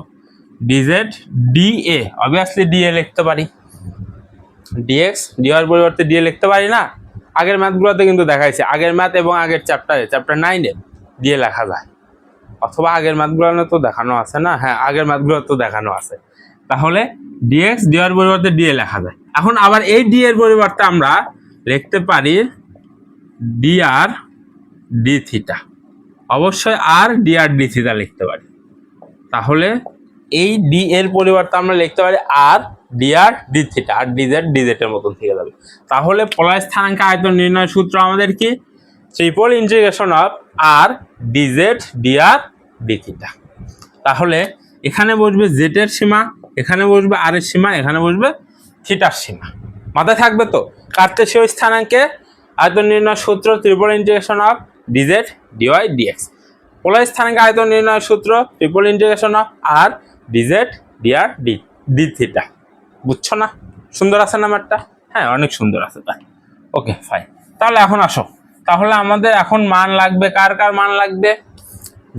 ডিজেড ডিএ, অবভিয়াসলি ডিএ লিখতে পারি, ডিএক্স ডিওয়ার পরিবর্তে ডিএ লিখতে পারি না? আগের ম্যাথগুলোতে কিন্তু দেখাইছে, আগের ম্যাথ এবং আগের চ্যাপ্টার 9-এ ডিএ লেখা যায়, অথবা আগের ম্যাথগুলো তো দেখানো আছে না, হ্যাঁ আগের ম্যাথগুলো তো দেখানো আছে। তাহলে ডিএক্স ডিওয়ার পরিবর্তে ডিএ লেখা যায়। এখন আবার এই ডি এর পরিবর্তে আমরা লিখতে পারি ডিআর ডি থিটা, অবশ্যই আর ডিআর ডি থিটা লিখতে পারি। তাহলে এই ডি এর পরিবর্তে আমরা লিখতে পারি আর ডিআর ডি থিটা, আর ডিজেড ডিজেড এর মতন থেকে যাবে। তাহলে পোলার স্থানাঙ্কে আয়তন নির্ণয় সূত্র আমাদের কি, triple integration of r dz dr d theta. তাহলে এখানে বসবে জেড এর সীমা, এখানে বসবে আর এর সীমা, এখানে বসবে থিটার সীমা। মাথায় থাকবে তো? কার্তেশীয় স্থানাঙ্কে আয়তন নির্ণয় সূত্র triple integration of dz dy dx, polar স্থানাঙ্কে আয়তন নির্ণয় সূত্র triple integration of r dz dr d theta. বুঝছো না? সুন্দর আছে না ম্যাথটা? হ্যাঁ অনেক সুন্দর আছে তাই। ওকে ফাইন, তাহলে এখন আসো, তাহলে আমাদের এখন মান লাগবে, কার মান লাগবে,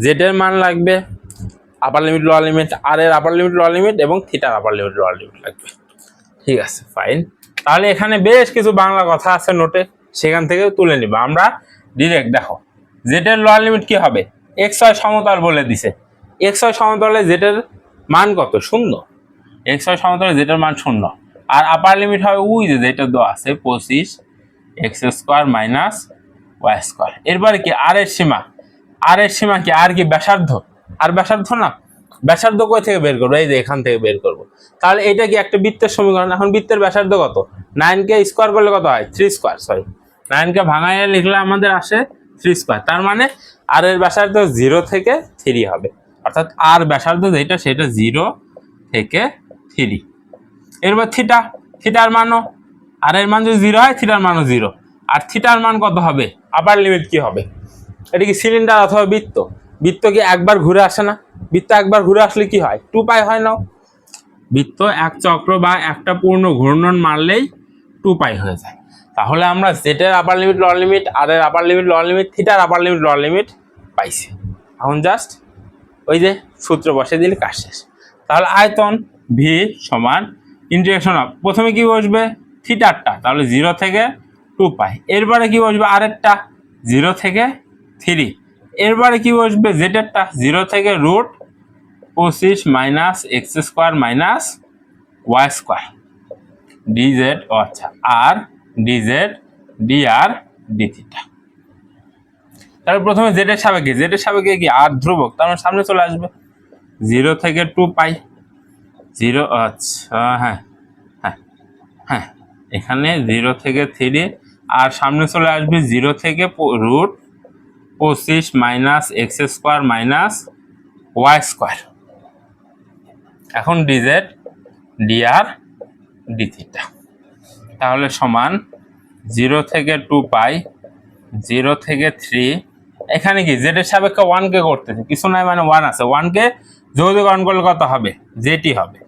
জেড এর মান লাগবে, আপার লিমিট লোয়ার লিমিট, আর এর আপার লিমিট লোয়ার লিমিট এবং থিটার আপার লিমিট লোয়ার লিমিট লাগবে। ঠিক আছে ফাইন, তাহলে এখানে বেশ কিছু বাংলা কথা আছে নোটে, সেখান থেকে তুলে নিব আমরা ডিরেক্ট। দেখো জেড এর লোয়ার লিমিট কি হবে, এক্স ওয়াই সমতল বলে দিছে, এক্স ওয়াই সমতলে জেড এর মান কত, 0, এক্স ওয়াই সমতলে জেড এর মান 0, আর আপার লিমিট হবে ওই যে যেটা দেওয়া আছে 25 x square minus y square. এরপরে কি আর এর সীমা, আর এর সীমা কি, আর কি ব্যাসার্ধ, আর ব্যাসার্ধ না, ব্যাসার্ধ কই থেকে বের করবো, এই যে এখান থেকে বের করবো। তাহলে এটা কি একটা বৃত্তের সমীকরণ, এখন বৃত্তের ব্যাসার্ধ কত, 9 কে স্কোয়ার করলে কত হয়, 3 স্কোয়ার, সরি 9 কে ভাঙাইয়া লিখলে আমাদের আসে 3 স্কয়ার, তার মানে আর এর ব্যাসার্ধ 0 থেকে 3 হবে, অর্থাৎ আর ব্যাসার্ধ যেটা সেটা 0 থেকে 3। এরপর থিটা, থিটার মানও, আর এর মান যদি 0 হয় থিটার মানও 0। আর থিটার মান কত হবে, আপার লিমিট কি হবে? এটা কি সিলিন্ডার অথবা বৃত্ত? বৃত্ত কি একবার ঘুরে আসে না? বৃত্ত একবার ঘুরে আসলে কি হয়, 2π হয় না? বৃত্ত এক চক্র বা একটা পূর্ণ ঘূর্ণন মারলেই 2π হয়ে যায়। তাহলে আমরা জেটের আপার লিমিট লোয়ার লিমিট, আর এর আপার লিমিট লোয়ার লিমিট, থিটার আপার লিমিট লোয়ার লিমিট পাইছি। এখন জাস্ট ওই যে সূত্র বসে দিলে কাজ শেষ। তাহলে আয়তন ভি সমান ইন্টিগ্রেশন অফ, প্রথমে কি বসবে থিটারটা, তাহলে 0 থেকে 2π। এরপরে কি বসবে আরেকটা 0 থেকে 3। এরপরে কি বসবে জেটেরটা 0 থেকে √25 minus x square minus y square dz, আচ্ছা, r dz dr d theta. তাহলে প্রথমে জেটের সাপেক্ষে, জেটের সাপেক্ষে কি আর ধ্রুবক, তার মানে সামনে চলে আসবে 0 থেকে 2π 0, আচ্ছা হ্যাঁ হ্যাঁ হ্যাঁ, এখানে 0 থেকে 3 আর সামনে চলে আসবে 0 থেকে √25 minus x square minus y square. এখন ডিজেড ডিআর ডি থিটা, তাহলে সমান 0 থেকে 2π 0 থেকে 3। এখানে কি জেড এর সাপেক্ষে 1কে করতেছে, কিছু নাই মানে 1 আছে, 1কে যোগকরণ করলে কত হবে, জেটি হবে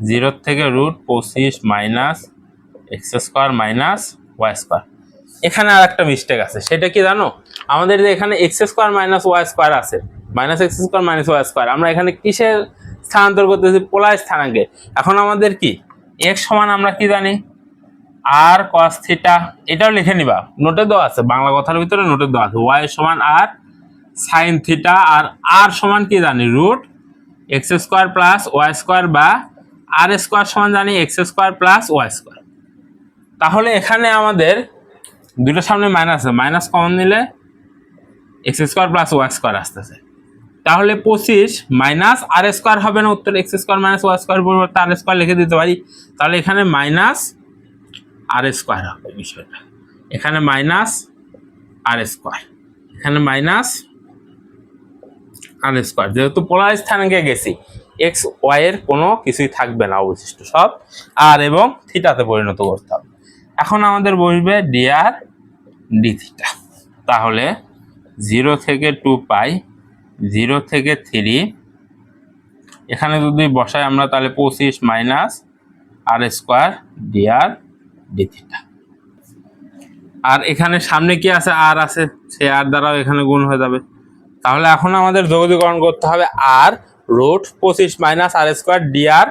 0 থেকে √25 minus x square minus y square. এখানে আর একটা মিস্টেক আছে, সেটা কি জানো, আমাদের যে এখানে x square minus y square আছে, minus x square minus y square, আমরা এখানে কিসের স্থানান্তর করতেছি, পোলার স্থানাঙ্কে। এখন আমাদের কি এক্স সমান আমরা কি জানি আর কস থিটা, এটাও লিখে নিবা, নোটে দেওয়া আছে, বাংলা কথার ভিতরে নোটে দেওয়া আছে, ওয়াই সমান আর সাইন থিটা, আর আর সমান কি জানি √x square plus y square, বা আর স্কোয়ার সমান জানি x square plus y square. তাহলে এখানে আমাদের দুটোর সামনে মাইনাস আছে, মাইনাস কমন নিলে x square plus y square আসতেছে, তাহলে 25 মাইনাস আর স্কোয়ার হবে না, উত্তর x square minus y square পরিবর্তে আর স্কোয়ার লিখে দিতে পারি, তাহলে এখানে মাইনাস আর স্কোয়ার হবে বিষয়টা, এখানে মাইনাস আর স্কোয়ার, এখানে মাইনাস আর স্কোয়ার, যেহেতু পোলার স্থানাঙ্কে গেছি এক্স ওয়াই এর কোনো কিছুই থাকবে না, অবশিষ্ট সব আর এবং থিটাতে পরিণত করতে হবে। এখন আমাদের বসবে ডিআর ডি থিটা, তাহলে 0 থেকে 2π 0 থেকে 3, এখানে যদি বসাই আমরা তাহলে 25 minus r square DR d theta. আর এখানে সামনে কি আছে, আর আছে, সে আর দ্বারাও এখানে গুণ হয়ে যাবে। তাহলে এখন আমাদের যোগীকরণ করতে হবে আর √25 মাইনাস আর স্কোয়ার ডিআর,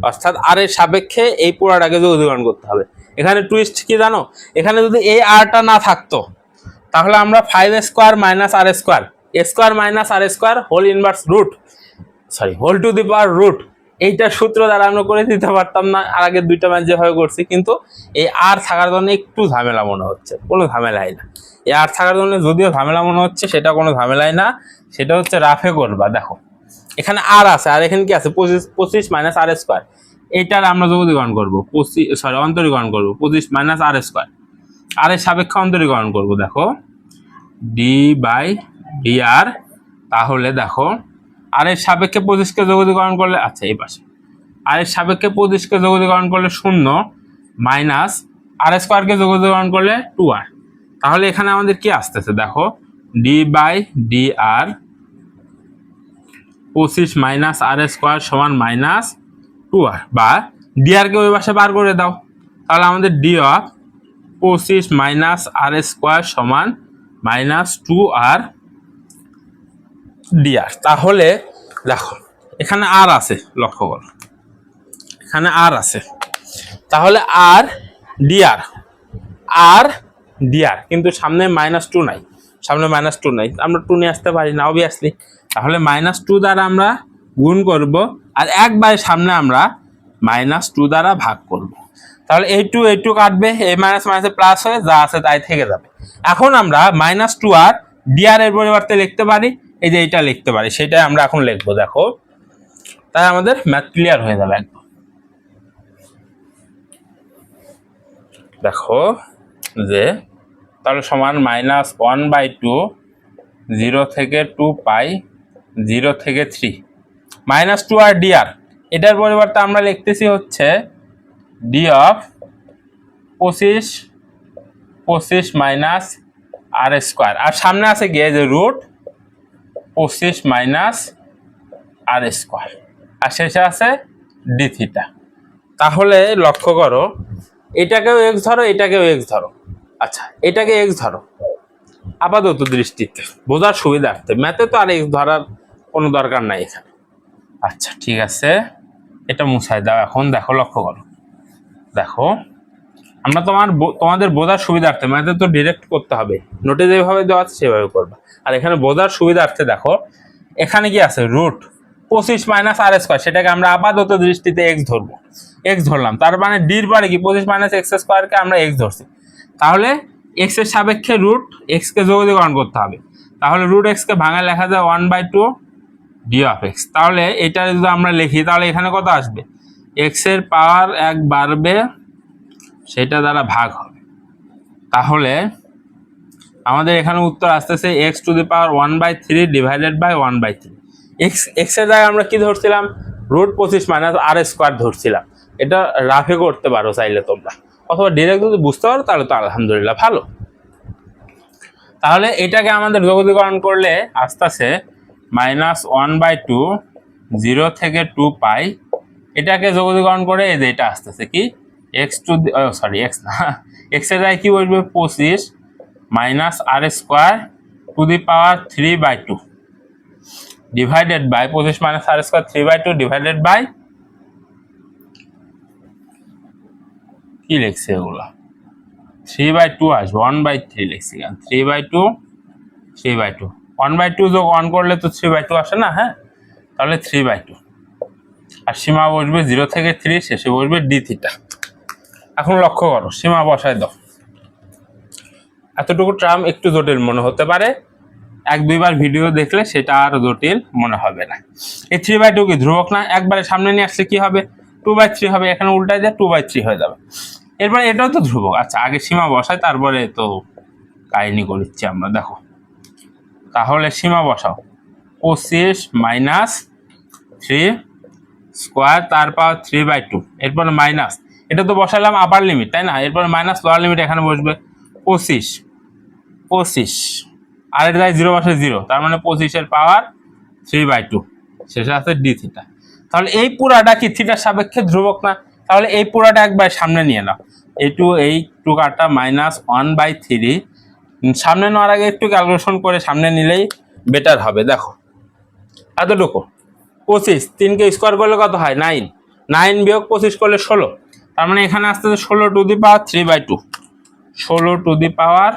অর্থাৎ আর এর সাপেক্ষে এই পুরাটাকে যোগীকরণ করতে হবে। এখানে টুইস্ট কি জানো, এখানে যদি এই আরটা না থাকতো তাহলে আমরা 5 square minus r square square minus r square whole inverse whole to the power root, এইটা সূত্র দ্বারা আমরা করে দিতে পারতাম না, আর আগের দুইটা ম্যাচ যেভাবে করছি, কিন্তু এই আর থাকার জন্য একটু ঝামেলা মনে হচ্ছে, কোনো ঝামেলাই না। এই আর থাকার জন্য যদিও ঝামেলা মনে হচ্ছে, সেটা কোনো ঝামেলাই না, সেটা হচ্ছে রাফে করবা। দেখো এখানে আর আছে, আর এখানে কি আছে 25 মাইনাস আর স্কোয়ার, এইটার আমরা যোগীকরণ করবো, অন্তরীকরণ করবো 25 মাইনাস আর স্কোয়ার, আর এর সাপেক্ষে অন্তরীকরণ করবো, দেখো ডি বাই ডি আর। তাহলে দেখো আর এর সাপেক্ষে 25কে যোগীকরণ করলে, আচ্ছা এই পাশে আর এর সাপেক্ষে 25কে যোগীকরণ করলে 0 মাইনাস আর স্কোয়ারকে যোগীকরণ করলে 2r, তাহলে এখানে আমাদের কি আসতেছে দেখো d by d r 25 minus r square সমান মাইনাস 2r, বা ডি আর কে ওই পাশে বার করে দাও, তাহলে আমাদের d of 25 minus r square সমান মাইনাস 2r ডিআর। তাহলে দেখো এখানে আর আছে, লক্ষ্য করো এখানে আর আছে, তাহলে আর ডিআর আর ডিআর, কিন্তু সামনে -2 নাই, সামনে -2 নাই, আমরা 2 নিয়ে আসতে পারি না অবভিয়াসলি, তাহলে -2 দ্বারা আমরা গুণ করব, আর একবারে সামনে আমরা -2 দ্বারা ভাগ করব, তাহলে এই টু কাটবে, এই মাইনাস মাইনাসে প্লাস হয়ে যা আছে তাই থেকে যাবে। এখন আমরা -2 আর ডিআর এর পরিবর্তে লিখতে পারি, এই যে এইটা লিখতে পারি, সেটাই আমরা এখন লিখবো। দেখো তাই আমাদের ম্যাথ ক্লিয়ার হয়ে যাবে একদম। দেখো যে তাহলে সমান -1/2 0 থেকে 2 পাই 0 থেকে 3 -2 আর dr, এটার পরিবর্তে আমরা লিখতেছি হচ্ছে d of 25 minus r square, আর সামনে আছে গিয়ে যে রুট 25 মাইনাস আর স্কোয়ার, আর শেষে আছে ডি থিটা। তাহলে লক্ষ্য করো, এটাকেও এক্স ধরো, এটাকেও এক্স ধরো। আচ্ছা, এটাকে এক্স ধরো আপাতত দৃষ্টিতে বোঝার সুবিধার্থে, ম্যাথে তো আর এক্স ধরার কোনো দরকার নাই এখানে। আচ্ছা ঠিক আছে, এটা মুছাই দাও। এখন দেখো, লক্ষ্য করো, দেখো আমরা তোমাদের বোঝার সুবিধার্থে, ম্যাথে তো ডিরেক্ট করতে হবে, নোটে যেভাবে দেওয়া আছে সেভাবে করবা। আর এখানে বোঝার সুবিধার্থে দেখো, এখানে কি আছে রুট 25 মাইনাস আর স্কোয়ার, সেটাকে আমরা আপাতত দৃষ্টিতে এক্স ধরবো, এক্স ধরলাম। তার মানে ডির পরে কি 25 মাইনাস এক্স স্কোয়ারকে আমরা এক্স ধরছি। তাহলে এক্স এর সাপেক্ষে রুট এক্স কে যোগীকরণ করতে হবে। তাহলে রুট এক্স কে ভাঙা লেখা যায় 1/2 ডি অফ এক্স। তাহলে এটা যদি আমরা লিখি তাহলে এখানে কত আসবে, এক্স এর পাওয়ার 1 বাড়বে, সেটা দ্বারা ভাগ হবে। তাহলে আমাদের এখানে উত্তর আসতেছে x to the power 1/3 divided by 1/3। X এর জায়গায় আমরা কি ধরছিলাম, রুট 25 মাইনাস আর স্কোয়ার ধরছিলাম। এটা রাফে করতে পারো চাইলে তোমরা, অথবা ডিরেক্ট যদি বুঝতে পারো তাহলে তো আলহামদুলিল্লাহ ভালো। তাহলে এটাকে আমাদের যোগীকরণ করলে আসতেছে -1/2 0 থেকে 2 পাই, এটাকে যোগীকরণ করে এই যে এটা আসতেছে কি এক্স টু সরি এক্স না, এক্স এর জায়গায় কি বসবে 25 minus r square to the power 3/2 divided by 25 minus r square 3/2 divided by কি লিখছে এগুলো 3/2 আসবে, 1/3 লিখছি, 3/2 1/2 যোগ 1 করলে তো 3/2 আসে না। হ্যাঁ, তাহলে 3/2, আর সীমা বসবে 0 থেকে 3, শেষে বসবে ডি থিটা। এখন লক্ষ্য করো, সীমা বসায় দাও। এতটুকু টার্ম একটু জটিল মনে হতে পারে, 1-2বার ভিডিও দেখলে সেটা আর জটিল মনে হবে না। এই 3/2 কি ধ্রুবক না, একবারে সামনে নিয়ে আসলে কি হবে 2/3 হবে, এখানে উল্টায় দিয়ে 2/3 হয়ে যাবে। এরপর এটাও তো ধ্রুবক। আচ্ছা, আগে সীমা বসাই, তারপরে তো কাহিনী করিচ্ছি আমরা। দেখো, তাহলে সীমা বসাও 25 মাইনাস 3 স্কোয়ার তার পাওয়ার 3/2, এরপরে মাইনাস, এটা তো বসালাম আপার লিমিট তাই না, এরপরে মাইনাস লোয়ার লিমিট, এখানে বসবে 25 আর এটা 0 বসে 0, তার মানে 25 এর পাওয়ার 3/2, শেষে আছে ডি থিটা। তাহলে এই পুরাটা কি থিটার সাপেক্ষে ধ্রুবক না, তাহলে এই পুরাটা একবার সামনে নিয়ে নাও, এই টু কাটা -1/3 সামনে নেওয়ার আগে একটু ক্যালকুলেশন করে সামনে নিলেই বেটার হবে। দেখো এতটুকু 25, 3কে স্কোয়ার করলে কত হয় 9, 9 বিয়োগ 25 করলে 16, তার মানে এখানে আসতেছে 16 two the power 3/2, 16 two the power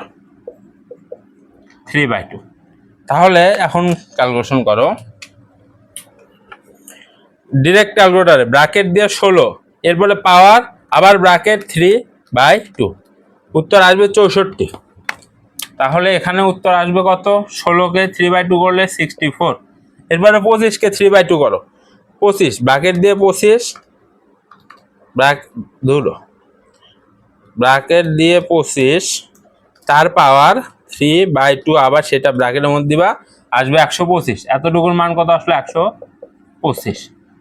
3/2। তাহলে এখন ক্যালকুলেশন করো ডিরেক্ট ক্যালকুলেটারে, ব্র্যাকেট দিয়ে 16, এরপরে পাওয়ার, আবার ব্র্যাকেট 3/2, উত্তর আসবে 64। তাহলে এখানে উত্তর আসবে কত, 16কে 3/2 করলে 64, এরপরে 25কে 3/2 করো, 25 ব্র্যাকেট দিয়ে 25 ব্র্যাকেট দিয়ে 25 তার পাওয়ার 3/2, আবার সেটা ব্র্যাকেটের মধ্যে দিবা, আসবে 125। এতটুকুর মান কত আসলে 125।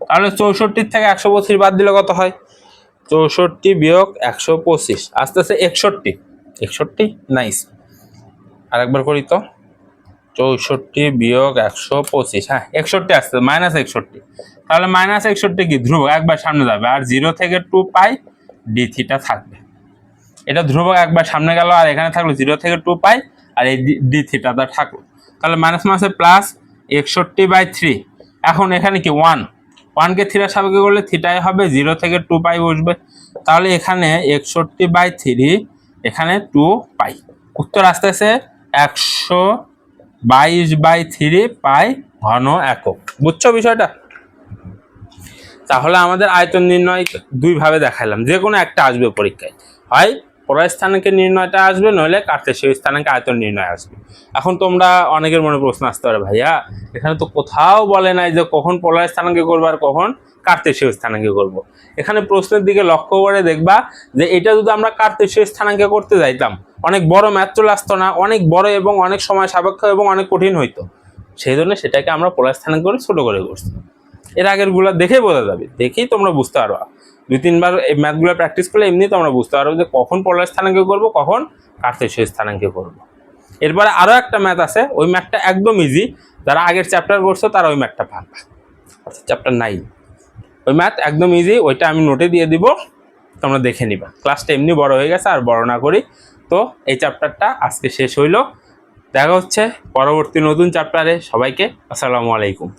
তাহলে 64 থেকে 125 বাদ দিলে কত হয়, 64 বিয়োগ 125 আসতেছে 61। নাইস, আরেকবার করি তো, 64 বিয়োগ 125, হ্যাঁ 61 আসছে, -61। তাহলে -61 কি ধ্রুবক, একবার সামনে যাবে, আর 0 থেকে 2 পাই ডি থিটা থাকবে। এটা ধ্রুবক একবার সামনে গেল, আর এখানে থাকলো 0 থেকে 2 পাই, আর এই ডি থিটাটা থাকলো। তাহলে মাইনাস মাসে প্লাস 61/3। এখন এখানে কি 1কে থিটার সাপেক্ষে করলে থিটাই হবে, 0 থেকে 2 পাই বসবে। তাহলে এখানে 61/3, এখানে 2 পাই, উত্তর আসতেছে 122/3 পাই ঘন একক। বুঝছো বিষয়টা? তাহলে আমাদের আয়তন নির্ণয় দুইভাবে দেখাইলাম, যে কোনো একটা আসবে পরীক্ষায়, হয় পরের স্থানাঙ্কের নির্ণয়টা আসবে, নইলে কার্তেশীয় স্থানাঙ্কে আয়তন নির্ণয় আসবে। এখন তোমরা অনেকের মনে প্রশ্ন আসতে পারে, ভাইয়া এখানে তো কোথাও বলে নাই যে কখন পোলার স্থানাঙ্কে করবে আর কখন কার্তেশীয় স্থানাঙ্কে করব। এখানে প্রশ্নের দিকে লক্ষ্য করে দেখবা যে এটা যদি আমরা কার্তেশীয় স্থানাঙ্কে করতে যাইতাম অনেক বড় ম্যাথ চলে আসতো না, অনেক বড় এবং অনেক সময় সাপেক্ষ এবং অনেক কঠিন হইতো। সেই জন্য সেটাকে আমরা পোলার স্থানাঙ্ক করে ছোট করে করছি। এর আগের গুলা দেখেই বোঝা যাবে, দেখেই তোমরা বুঝতে পারবা। 2-3 বার এই ম্যাথগুলো প্র্যাকটিস করলে এমনি তোমরা বুঝতে পারবে যে কখন পোলার স্থানাঙ্কে করবো, কখন কার্তেশীয় স্থানাঙ্কে করবো। এরপরে আরো একটা ম্যাথ আছে, ওই ম্যাথটা একদম ইজি। যারা আগের চ্যাপ্টার করছো তারা ওই ম্যাথটা পারবে, চ্যাপ্টার 9 ওই ম্যাথ একদম ইজি, ওইটা আমি নোটে দিয়ে দিব, তোমরা দেখে নিবা। ক্লাসটা এমনি বড় হয়ে গেছে, আর বড় না করি। তো এই চ্যাপ্টারটা আজকে শেষ হইলো, দেখা হচ্ছে পরবর্তী নতুন চ্যাপ্টারে। সবাইকে আসসালামু আলাইকুম।